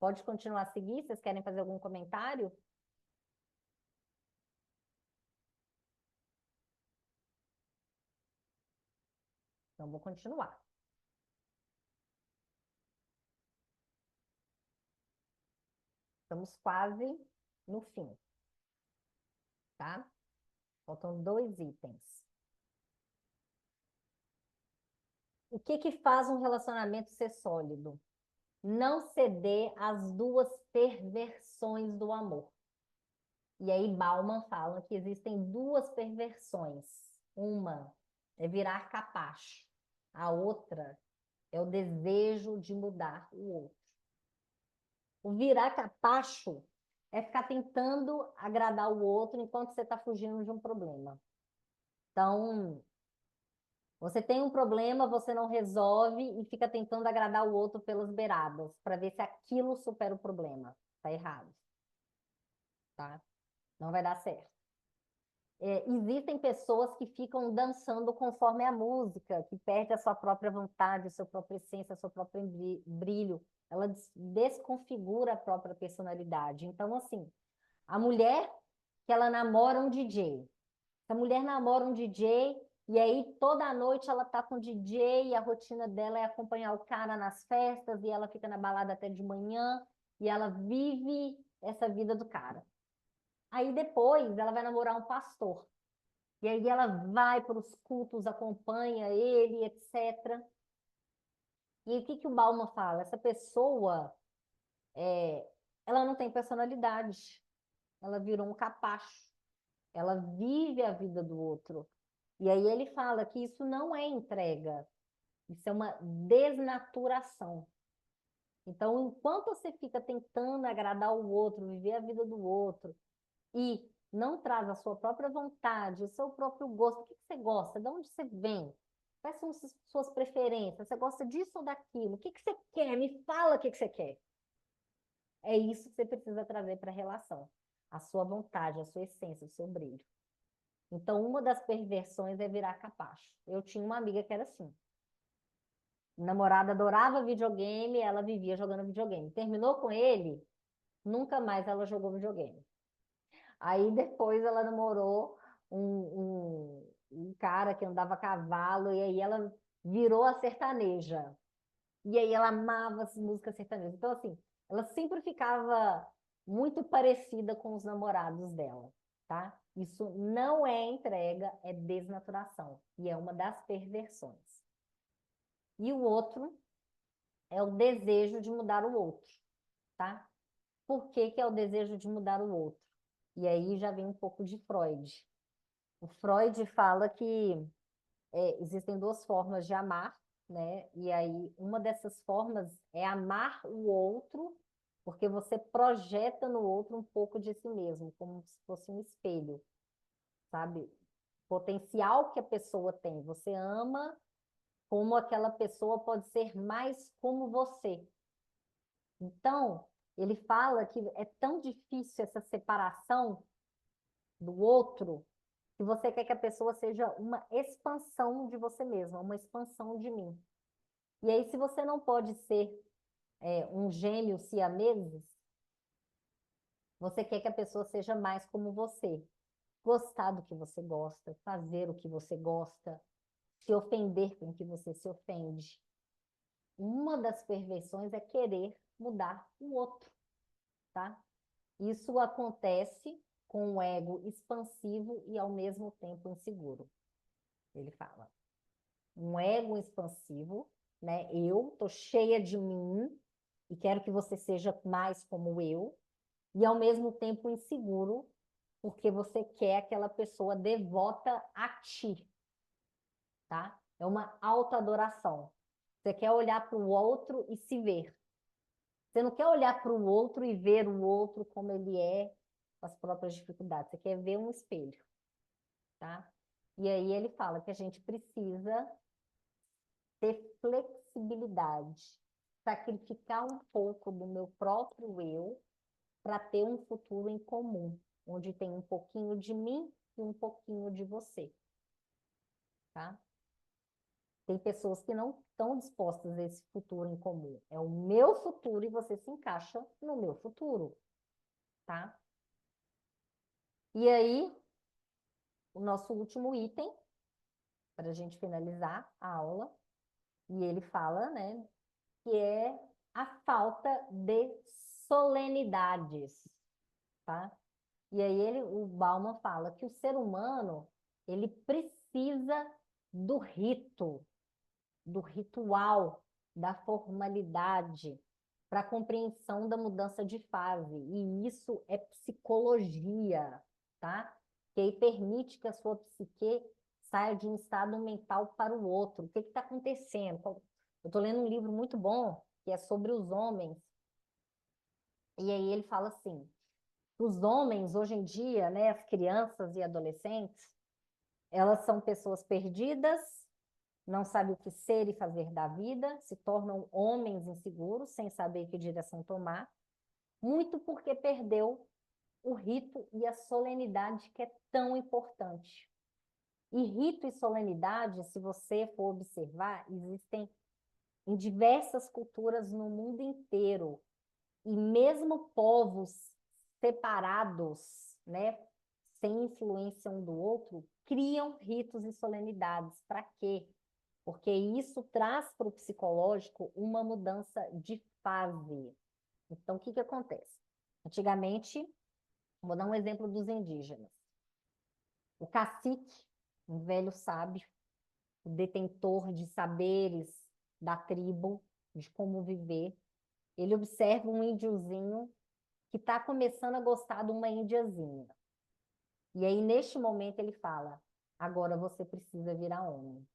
Pode continuar a seguir? Vocês querem fazer algum comentário? Então, vou continuar. Estamos quase no fim, tá? Faltam 2 itens. O que que faz um relacionamento ser sólido? Não ceder às 2 perversões do amor. E aí Bauman fala que existem duas perversões. Uma é virar capacho. A outra é o desejo de mudar o outro. O virar capacho é ficar tentando agradar o outro enquanto você está fugindo de um problema. Então, você tem um problema, você não resolve e fica tentando agradar o outro pelas beiradas, para ver se aquilo supera o problema. Tá errado. Tá? Não vai dar certo. Existem pessoas que ficam dançando conforme a música, que perde a sua própria vontade, a sua própria essência, o seu próprio brilho. Ela desconfigura a própria personalidade. Então, assim, a mulher que ela namora um DJ. A mulher namora um DJ e aí toda noite ela tá com o DJ e a rotina dela é acompanhar o cara nas festas e ela fica na balada até de manhã e ela vive essa vida do cara. Aí depois ela vai namorar um pastor. E aí ela vai para os cultos, acompanha ele, etc. E aí, o que que o Bauman fala? Essa pessoa, ela não tem personalidade. Ela virou um capacho. Ela vive a vida do outro. E aí ele fala que isso não é entrega. Isso é uma desnaturação. Então, enquanto você fica tentando agradar o outro, viver a vida do outro, e não traz a sua própria vontade, o seu próprio gosto, o que você gosta, de onde você vem, quais são as suas preferências, você gosta disso ou daquilo, o que você quer, me fala o que você quer. É isso que você precisa trazer para a relação, a sua vontade, a sua essência, o seu brilho. Então, uma das perversões é virar capacho. Eu tinha uma amiga que era assim. A namorada adorava videogame, ela vivia jogando videogame. Terminou com ele, nunca mais ela jogou videogame. Aí depois ela namorou um cara que andava a cavalo, e aí ela virou a sertaneja. E aí ela amava as músicas sertanejas. Então, assim, ela sempre ficava muito parecida com os namorados dela, tá? Isso não é entrega, é desnaturação. E é uma das perversões. E o outro é o desejo de mudar o outro, tá? Por que que é o desejo de mudar o outro? E aí já vem um pouco de Freud. O Freud fala que existem duas formas de amar, né? E aí uma dessas formas é amar o outro, porque você projeta no outro um pouco de si mesmo, como se fosse um espelho, sabe? Potencial que a pessoa tem. Você ama como aquela pessoa pode ser mais como você. Então, ele fala que é tão difícil essa separação do outro, que você quer que a pessoa seja uma expansão de você mesma, uma expansão de mim. E aí, se você não pode ser um gêmeo siameses, você quer que a pessoa seja mais como você. Gostar do que você gosta, fazer o que você gosta, se ofender com o que você se ofende. Uma das perversões é querer mudar o outro, tá? Isso acontece com o ego expansivo e ao mesmo tempo inseguro. Ele fala. Um ego expansivo, né? Eu tô cheia de mim e quero que você seja mais como eu, e ao mesmo tempo inseguro, porque você quer aquela pessoa devota a ti, tá? É uma autoadoração. Você quer olhar para o outro e se ver. Você não quer olhar para o outro e ver o outro como ele é, com as próprias dificuldades. Você quer ver um espelho, tá? E aí ele fala que a gente precisa ter flexibilidade, sacrificar um pouco do meu próprio eu para ter um futuro em comum, onde tem um pouquinho de mim e um pouquinho de você, tá? Tem pessoas que não estão dispostas a esse futuro em comum. É o meu futuro e você se encaixa no meu futuro, tá? E aí, o nosso último item, para a gente finalizar a aula, e ele fala, né, que é a falta de solenidades, tá? E aí o Bauman fala que o ser humano, ele precisa do rito, do ritual, da formalidade. para a compreensão da mudança de fase. E isso é psicologia, tá? Que aí permite que a sua psique saia de um estado mental para o outro. O que está acontecendo? Eu estou lendo um livro muito bom, que é sobre os homens, e aí ele fala assim, os homens, hoje em dia, né, as crianças e adolescentes, elas são pessoas perdidas, não sabem o que ser e fazer da vida, se tornam homens inseguros, sem saber que direção tomar, muito porque perdeu o rito e a solenidade que é tão importante. E rito e solenidade, se você for observar, existem em diversas culturas no mundo inteiro. E mesmo povos separados, né, sem influência um do outro, criam ritos e solenidades. Para quê? Porque isso traz para o psicológico uma mudança de fase. Então, o que que acontece? Antigamente, vou dar um exemplo dos indígenas. O cacique, um velho sábio, o detentor de saberes da tribo, de como viver, ele observa um índiozinho que está começando a gostar de uma índiazinha. E aí, neste momento, ele fala, agora você precisa virar homem.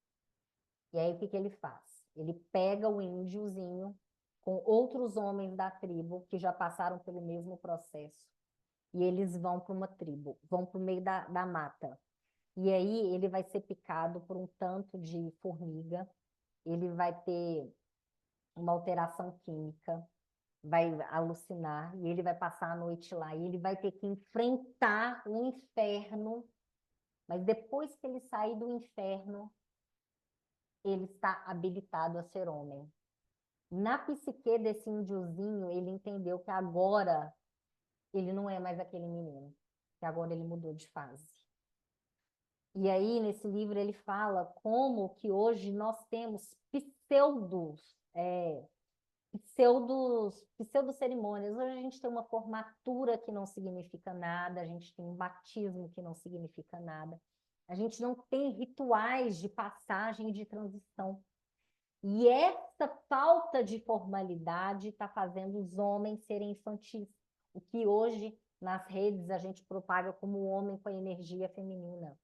E aí, o que que ele faz? Ele pega o índiozinho com outros homens da tribo que já passaram pelo mesmo processo. E eles vão para uma tribo, vão para o meio da mata. E aí, ele vai ser picado por um tanto de formiga, ele vai ter uma alteração química, vai alucinar e ele vai passar a noite lá e ele vai ter que enfrentar o inferno, mas depois que ele sair do inferno, ele está habilitado a ser homem. Na psique desse índiozinho, ele entendeu que agora ele não é mais aquele menino, que agora ele mudou de fase. E aí, nesse livro, ele fala como que hoje nós temos pseudo-cerimônias. Hoje a gente tem uma formatura que não significa nada, a gente tem um batismo que não significa nada, a gente não tem rituais de passagem e de transição. E essa falta de formalidade está fazendo os homens serem infantis, o que hoje nas redes a gente propaga como o homem com a energia feminina.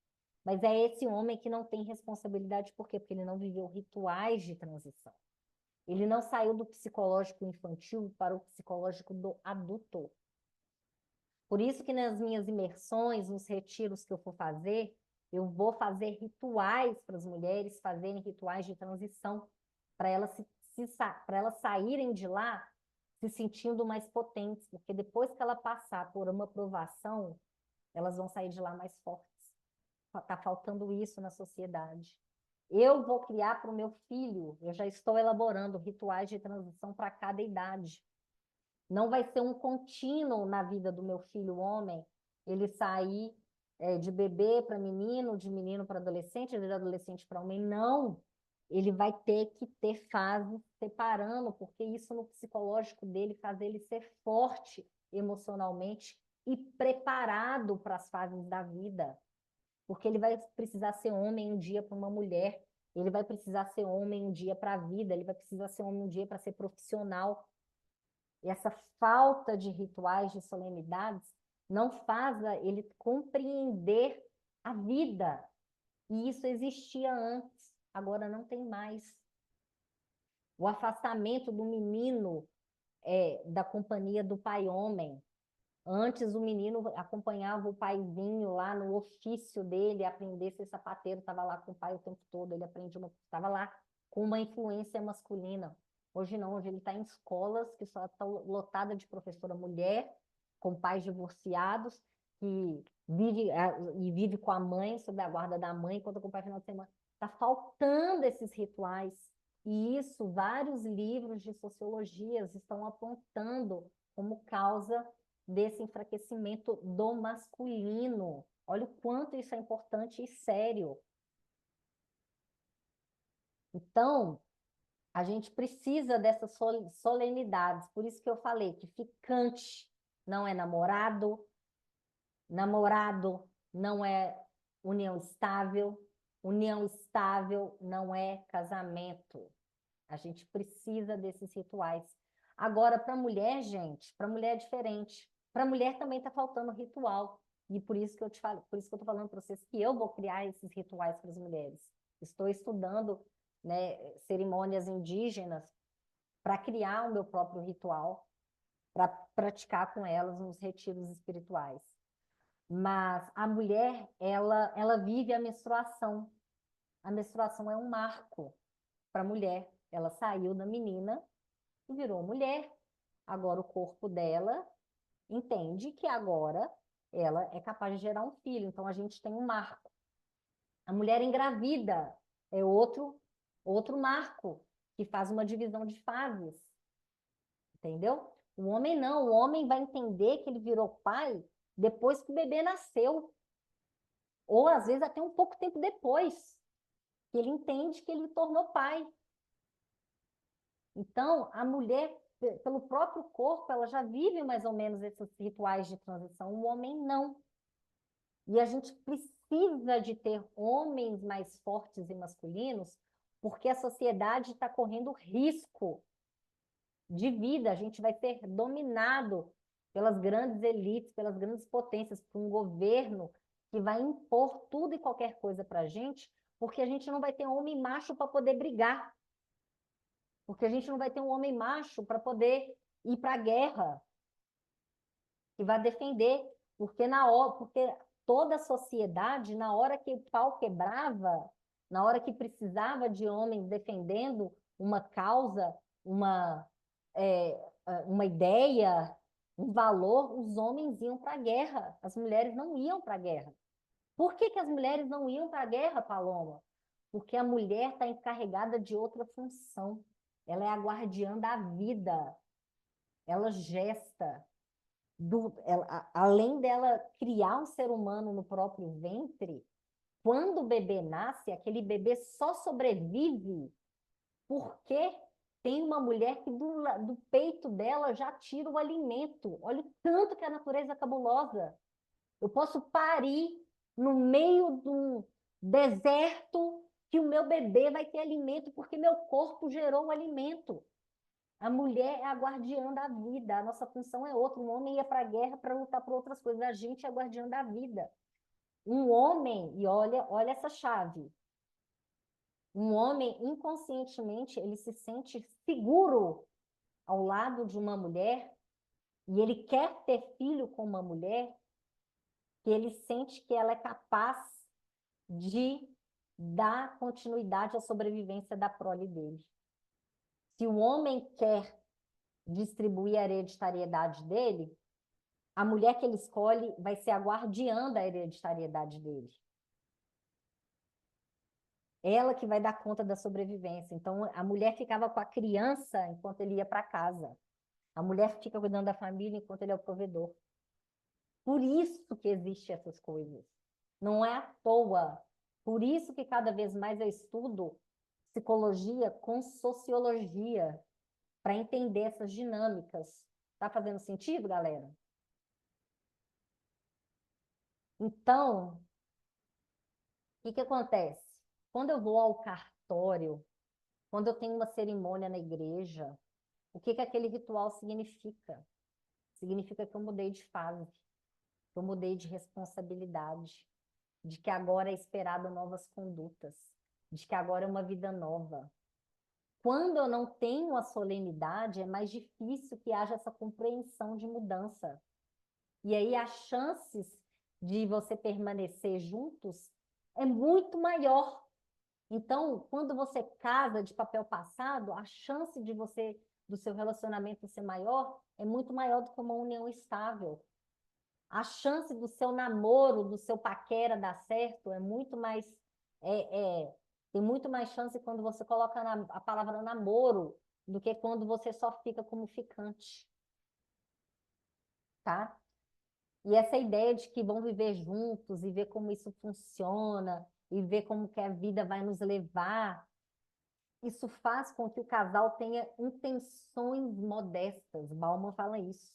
Mas é esse homem que não tem responsabilidade, por quê? Porque ele não viveu rituais de transição. Ele não saiu do psicológico infantil para o psicológico do adulto. Por isso que nas minhas imersões, nos retiros que eu for fazer, eu vou fazer rituais para as mulheres fazerem rituais de transição, para elas saírem de lá se sentindo mais potentes, porque depois que ela passar por uma provação, elas vão sair de lá mais fortes. Está faltando isso na sociedade. Eu vou criar para o meu filho, eu já estou elaborando rituais de transição para cada idade. Não vai ser um contínuo na vida do meu filho homem, ele sair de bebê para menino, de menino para adolescente, de adolescente para homem. Não, ele vai ter que ter fases separando, porque isso no psicológico dele faz ele ser forte emocionalmente e preparado para as fases da vida. Porque ele vai precisar ser homem um dia para uma mulher, ele vai precisar ser homem um dia para a vida, ele vai precisar ser homem um dia para ser profissional. E essa falta de rituais, de solenidades, não faz ele compreender a vida. E isso existia antes, agora não tem mais. O afastamento do menino da companhia do pai homem. Antes o menino acompanhava o paizinho lá no ofício dele, aprender a ser sapateiro, estava lá com o pai o tempo todo, ele estava lá com uma influência masculina. Hoje não, hoje ele está em escolas que só estão lotadas de professora mulher, com pais divorciados, que vive com a mãe, sob a guarda da mãe, enquanto acompanha o final de semana. Está faltando esses rituais. E isso, vários livros de sociologias estão apontando como causa desse enfraquecimento do masculino. Olha o quanto isso é importante e sério. Então, a gente precisa dessas solenidades. Por isso que eu falei que ficante não é namorado, namorado não é união estável não é casamento. A gente precisa desses rituais. Agora, para a mulher, gente, para a mulher é diferente. Para a mulher também está faltando ritual. E por isso que eu te falo, por isso que eu estou falando para vocês que eu vou criar esses rituais para as mulheres. Estou estudando, né, cerimônias indígenas para criar o meu próprio ritual, para praticar com elas nos retiros espirituais. Mas a mulher, ela vive a menstruação. A menstruação é um marco para a mulher. Ela saiu da menina e virou mulher. Agora o corpo dela entende que agora ela é capaz de gerar um filho. Então a gente tem um marco. A mulher engravida é outro marco que faz uma divisão de fases, entendeu? O homem não, o homem vai entender que ele virou pai depois que o bebê nasceu, ou às vezes até um pouco tempo depois, que ele entende que ele tornou pai. Então, a mulher, pelo próprio corpo, ela já vive mais ou menos esses rituais de transição, o homem não. E a gente precisa de ter homens mais fortes e masculinos, porque a sociedade está correndo risco de vida. A gente vai ser dominado pelas grandes elites, pelas grandes potências, por um governo que vai impor tudo e qualquer coisa para a gente, porque a gente não vai ter homem macho para poder brigar, porque a gente não vai ter um homem macho para poder ir para a guerra, que vai defender, porque toda a sociedade, na hora que o pau quebrava, na hora que precisava de homens defendendo uma causa, é, uma ideia, um valor, os homens iam para a guerra, as mulheres não iam para a guerra. Por que que as mulheres não iam para a guerra, Paloma? Porque a mulher está encarregada de outra função. Ela é a guardiã da vida. Ela gesta. Além dela criar um ser humano no próprio ventre, quando o bebê nasce, aquele bebê só sobrevive porque tem uma mulher que do peito dela já tira o alimento. Olha o tanto que a natureza é cabulosa. Eu posso parir no meio do deserto que o meu bebê vai ter alimento, porque meu corpo gerou o alimento. A mulher é a guardiã da vida, a nossa função é outra. Um homem ia para a guerra para lutar por outras coisas, a gente é a guardiã da vida. Um homem, e olha essa chave, um homem, inconscientemente, ele se sente seguro ao lado de uma mulher e ele quer ter filho com uma mulher que ele sente que ela é capaz de dar continuidade à sobrevivência da prole dele. Se o homem quer distribuir a hereditariedade dele, a mulher que ele escolhe vai ser a guardiã da hereditariedade dele. Ela que vai dar conta da sobrevivência. Então, a mulher ficava com a criança enquanto ele ia para casa. A mulher fica cuidando da família enquanto ele é o provedor. Por isso que existem essas coisas. Não é à toa. Por isso que cada vez mais eu estudo psicologia com sociologia, para entender essas dinâmicas. Tá fazendo sentido, galera? Então, o que acontece? Quando eu vou ao cartório, quando eu tenho uma cerimônia na igreja, o que aquele ritual significa? Significa que eu mudei de fase, que eu mudei de responsabilidade, de que agora é esperado novas condutas, de que agora é uma vida nova. Quando eu não tenho a solenidade, é mais difícil que haja essa compreensão de mudança. E aí as chances de você permanecer juntos é muito maior. Então, quando você casa de papel passado, a chance do seu relacionamento ser maior é muito maior do que uma união estável. A chance do seu namoro, do seu paquera dar certo é muito mais, tem muito mais chance quando você coloca a palavra namoro do que quando você só fica como ficante, tá? E essa ideia de que vão viver juntos e ver como isso funciona e ver como que a vida vai nos levar, isso faz com que o casal tenha intenções modestas. Bauman fala isso.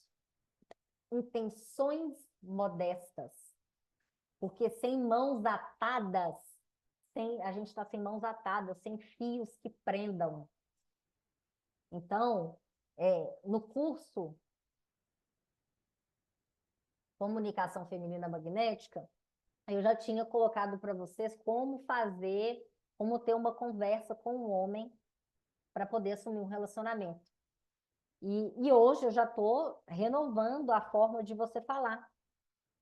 Intenções modestas. Porque sem mãos atadas, a gente está sem mãos atadas, sem fios que prendam. Então, no curso Comunicação Feminina Magnética, eu já tinha colocado para vocês como ter uma conversa com um homem para poder assumir um relacionamento. E hoje eu já estou renovando a forma de você falar.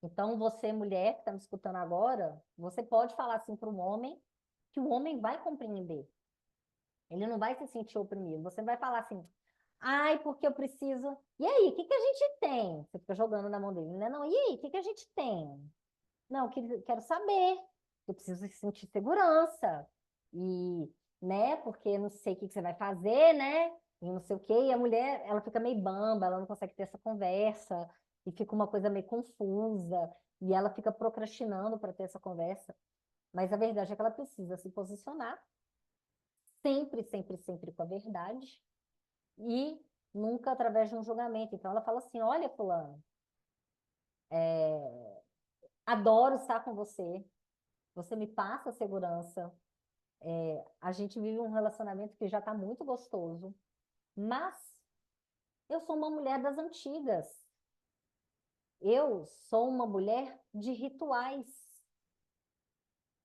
Então, você, mulher que está me escutando agora, você pode falar assim para um homem, que o homem vai compreender. Ele não vai se sentir oprimido. Você vai falar assim, ai, porque eu preciso... E aí, o que que a gente tem? Você fica jogando na mão dele, né? Não, e aí, o que que a gente tem? Não, quero saber. Eu preciso sentir segurança. E, né, porque não sei o que que você vai fazer, né? E não sei o quê. E a mulher, ela fica meio bamba, ela não consegue ter essa conversa. E fica uma coisa meio confusa. E ela fica procrastinando para ter essa conversa. Mas a verdade é que ela precisa se posicionar. Sempre, sempre, sempre com a verdade. E nunca através de um julgamento. Então ela fala assim, olha, fulano, adoro estar com você. Você me passa segurança. A gente vive um relacionamento que já está muito gostoso, mas eu sou uma mulher das antigas. Eu sou uma mulher de rituais.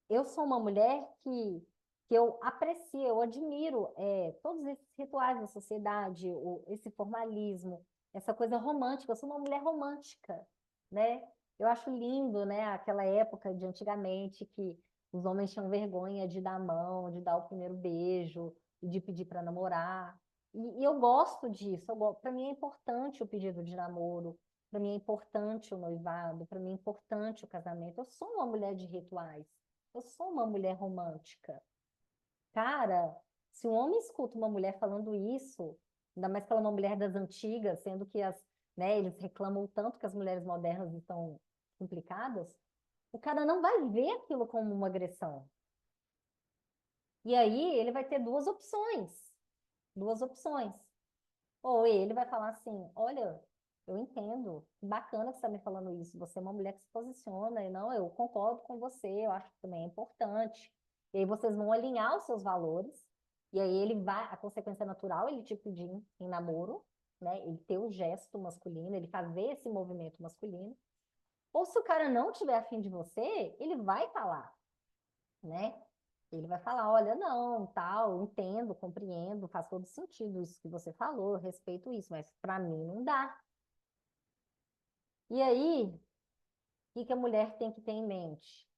Eu sou uma mulher que eu aprecio, eu admiro todos esses rituais da sociedade, esse formalismo, essa coisa romântica. Eu sou uma mulher romântica, né? Eu acho lindo, né, aquela época de antigamente que os homens tinham vergonha de dar a mão, de dar o primeiro beijo e de pedir para namorar. E eu gosto disso. Para mim é importante o pedido de namoro, para mim é importante o noivado, para mim é importante o casamento. Eu sou uma mulher de rituais. Eu sou uma mulher romântica. Cara, se um homem escuta uma mulher falando isso, ainda mais que ela é uma mulher das antigas, sendo que eles reclamam tanto que as mulheres modernas estão complicadas, o cara não vai ver aquilo como uma agressão. E aí ele vai ter duas opções. Duas opções. Ou ele vai falar assim, olha, eu entendo, bacana que você está me falando isso, você é uma mulher que se posiciona, e não, eu concordo com você, eu acho que também é importante. E aí vocês vão alinhar os seus valores, e aí a consequência natural, ele te pedir em namoro, né? Ele ter o gesto masculino, ele fazer esse movimento masculino. Ou se o cara não tiver afim de você, ele vai falar, né? Ele vai falar, olha, não, tal, entendo, compreendo, faz todo sentido isso que você falou, eu respeito isso, mas para mim não dá. E aí, o que a mulher tem que ter em mente?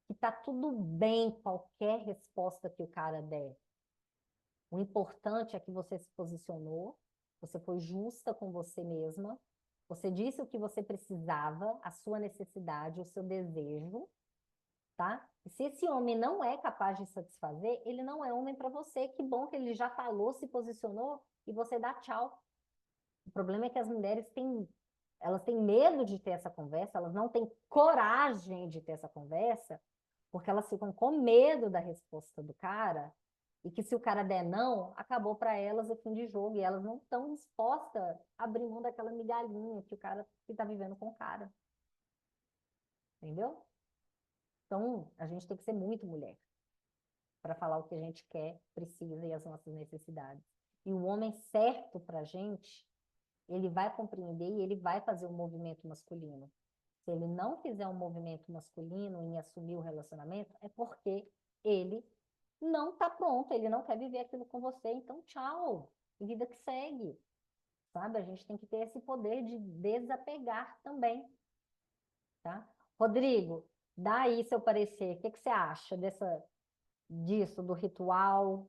Que tá tudo bem qualquer resposta que o cara der. O importante é que você se posicionou, você foi justa com você mesma, você disse o que você precisava, a sua necessidade, o seu desejo, tá? E se esse homem não é capaz de satisfazer, ele não é homem para você. Que bom que ele já falou, se posicionou e você dá tchau. O problema é que as mulheres elas têm medo de ter essa conversa, elas não têm coragem de ter essa conversa, porque elas ficam com medo da resposta do cara, e que se o cara der não, acabou para elas o fim de jogo, e elas não estão dispostas a abrir mão daquela migalhinha que o cara que está vivendo com o cara. Entendeu? Então, a gente tem que ser muito mulher para falar o que a gente quer, precisa e as nossas necessidades. E o homem certo para a gente, ele vai compreender e ele vai fazer um movimento masculino. Se ele não fizer um movimento masculino em assumir o relacionamento, é porque ele não está pronto, ele não quer viver aquilo com você. Então, tchau, vida que segue. Sabe? A gente tem que ter esse poder de desapegar também. Tá? Rodrigo, dá aí seu parecer. O que você acha disso, do ritual,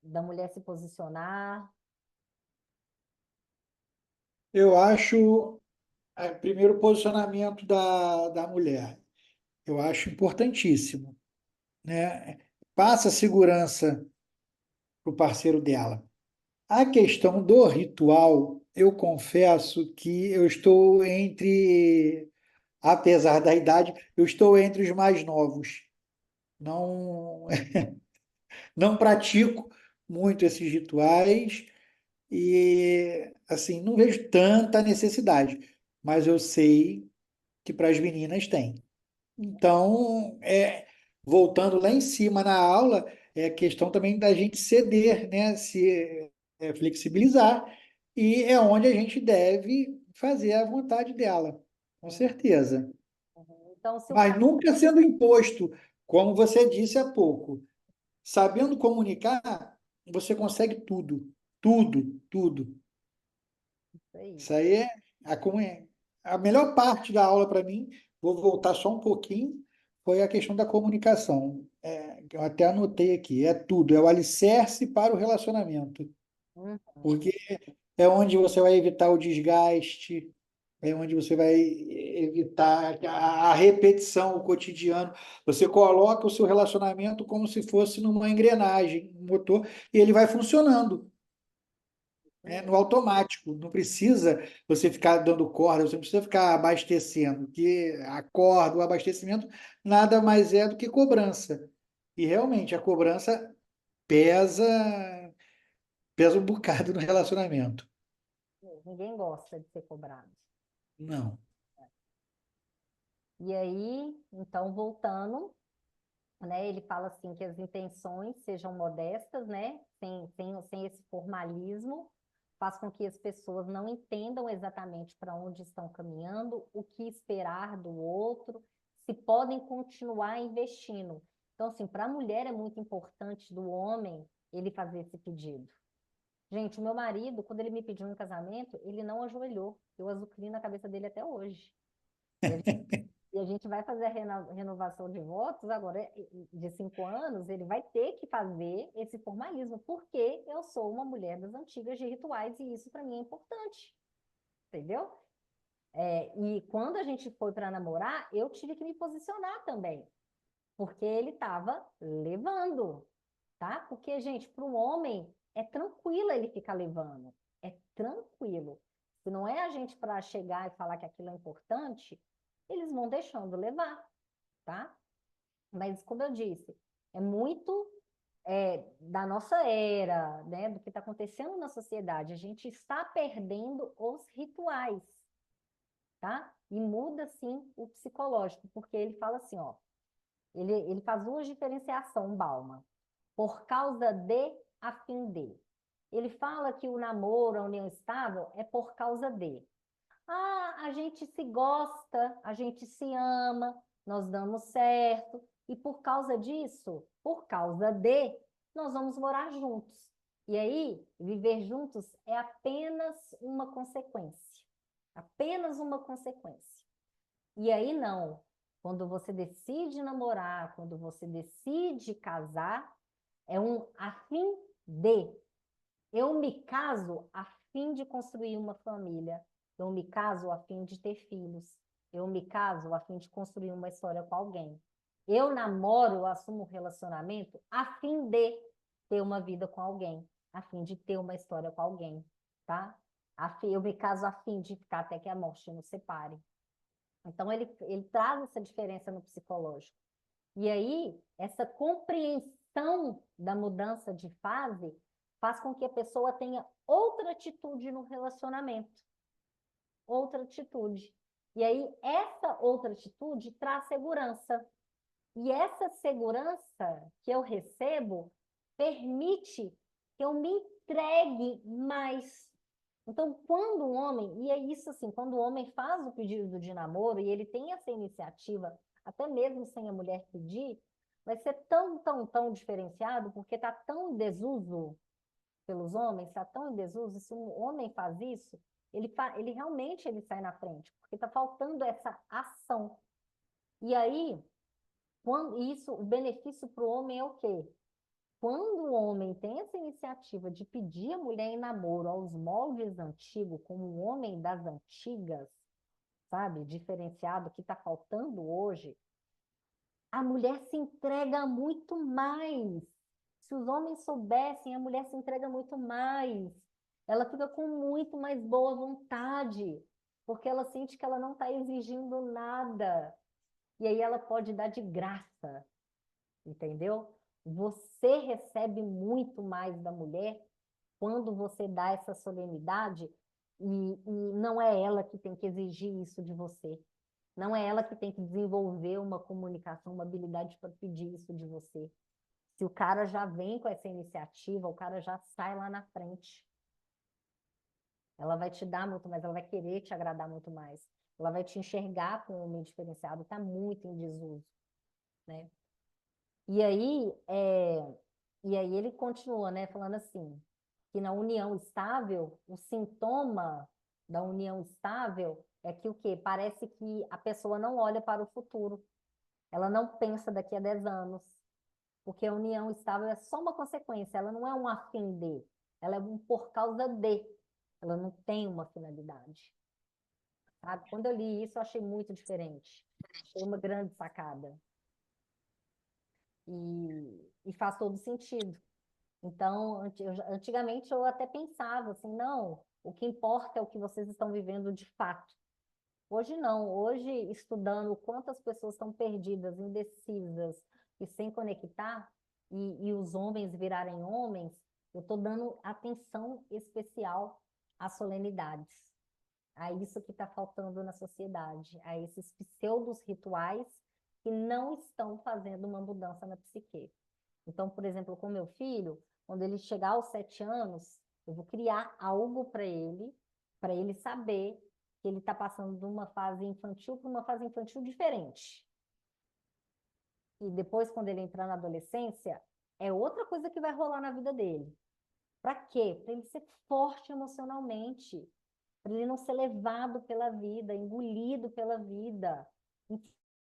da mulher se posicionar? Eu acho, primeiro, o posicionamento da mulher. Eu acho importantíssimo, né? Passa segurança para o parceiro dela. A questão do ritual, eu confesso que eu estou apesar da idade, eu estou entre os mais novos. Não, não pratico muito esses rituais e, assim, não vejo tanta necessidade, mas eu sei que para as meninas tem. Então, voltando lá em cima na aula, é a questão também da gente ceder, né? Se flexibilizar, e é onde a gente deve fazer a vontade dela, com certeza. Então, se o Mas cara... nunca sendo imposto, como você disse há pouco. Sabendo comunicar, você consegue tudo, tudo, tudo. Isso aí. Isso aí é a melhor parte da aula para mim. Vou voltar só um pouquinho. Foi a questão da comunicação. Que eu até anotei aqui. É tudo, é o alicerce para o relacionamento. Uhum. Porque é onde você vai evitar o desgaste, é onde você vai evitar a repetição, o cotidiano. Você coloca o seu relacionamento como se fosse numa engrenagem, um motor, e ele vai funcionando, né, no automático. Não precisa você ficar dando corda, você não precisa ficar abastecendo, porque a corda, o abastecimento, nada mais é do que cobrança. E realmente a cobrança pesa, pesa um bocado no relacionamento. Ninguém gosta de ser cobrado. Não. E aí, então, voltando, né, ele fala assim que as intenções sejam modestas, né, sem esse formalismo, faz com que as pessoas não entendam exatamente para onde estão caminhando, o que esperar do outro, se podem continuar investindo. Então, assim, para a mulher é muito importante do homem ele fazer esse pedido. Gente, o meu marido, quando ele me pediu um casamento, ele não ajoelhou. Eu azucrino na cabeça dele até hoje. E a gente vai fazer a renovação de votos agora, de 5 anos, ele vai ter que fazer esse formalismo, porque eu sou uma mulher das antigas de rituais e isso para mim é importante, entendeu? E quando a gente foi para namorar, eu tive que me posicionar também, porque ele estava levando, tá? Porque, gente, para um homem é tranquilo ele ficar levando, é tranquilo. Se não é a gente para chegar e falar que aquilo é importante, eles vão deixando levar, tá? Mas, como eu disse, é muito da nossa era, né, do que está acontecendo na sociedade. A gente está perdendo os rituais, tá? E muda, sim, o psicológico, porque ele fala assim, ó, ele faz duas diferenciações, Bauman, por causa de, a fim de. Ele fala que o namoro, a união estável, é por causa de. Ah, a gente se gosta, a gente se ama, nós damos certo, e por causa disso, por causa de, nós vamos morar juntos. E aí, viver juntos é apenas uma consequência. Apenas uma consequência. E aí não. Quando você decide namorar, quando você decide casar, é um a fim de. Eu me caso a fim de construir uma família. Eu me caso a fim de ter filhos. Eu me caso a fim de construir uma história com alguém. Eu namoro, eu assumo um relacionamento a fim de ter uma vida com alguém, a fim de ter uma história com alguém, tá? Eu me caso a fim de ficar até que a morte nos separe. Então, ele traz essa diferença no psicológico. E aí, essa compreensão da mudança de fase faz com que a pessoa tenha outra atitude no relacionamento. Outra atitude. E aí, essa outra atitude traz segurança. E essa segurança que eu recebo permite que eu me entregue mais. Então, quando o homem, e é isso assim, quando o homem faz o pedido de namoro e ele tem essa iniciativa, até mesmo sem a mulher pedir, vai ser tão, tão, tão diferenciado, porque está tão em desuso pelos homens, está tão em desuso, se um homem faz isso, ele realmente ele sai na frente, porque está faltando essa ação. E aí, quando isso, o benefício para o homem é o quê? Quando o homem tem essa iniciativa de pedir a mulher em namoro aos moldes antigos, como um homem das antigas, sabe, diferenciado, que está faltando hoje, a mulher se entrega muito mais. Se os homens soubessem, a mulher se entrega muito mais. Ela fica com muito mais boa vontade, porque ela sente que ela não está exigindo nada. E aí ela pode dar de graça, entendeu? Você recebe muito mais da mulher quando você dá essa solenidade e não é ela que tem que exigir isso de você. Não é ela que tem que desenvolver uma comunicação, uma habilidade para pedir isso de você. Se o cara já vem com essa iniciativa, o cara já sai lá na frente. Ela vai te dar muito mais, ela vai querer te agradar muito mais. Ela vai te enxergar com um homem diferenciado, está muito em desuso, né? E aí, ele continua, né, falando assim, que na união estável, o sintoma da união estável é que o quê? Parece que a pessoa não olha para o futuro, ela não pensa daqui a 10 anos, porque a união estável é só uma consequência, ela não é um a fim de, ela é um por causa de, ela não tem uma finalidade, sabe? Quando eu li isso, eu achei muito diferente, foi uma grande sacada, e faz todo sentido. Então, antigamente eu até pensava assim, não, o que importa é o que vocês estão vivendo de fato. Hoje não, hoje estudando quantas pessoas estão perdidas, indecisas e sem conectar, e os homens virarem homens, eu estou dando atenção especial às solenidades, a isso que está faltando na sociedade, a esses pseudos rituais que não estão fazendo uma mudança na psique. Então, por exemplo, com meu filho, quando ele chegar aos 7 anos, eu vou criar algo para ele saber que ele está passando de uma fase infantil para uma fase infantil diferente. E depois, quando ele entrar na adolescência, é outra coisa que vai rolar na vida dele. Para quê? Para ele ser forte emocionalmente, para ele não ser levado pela vida, engolido pela vida,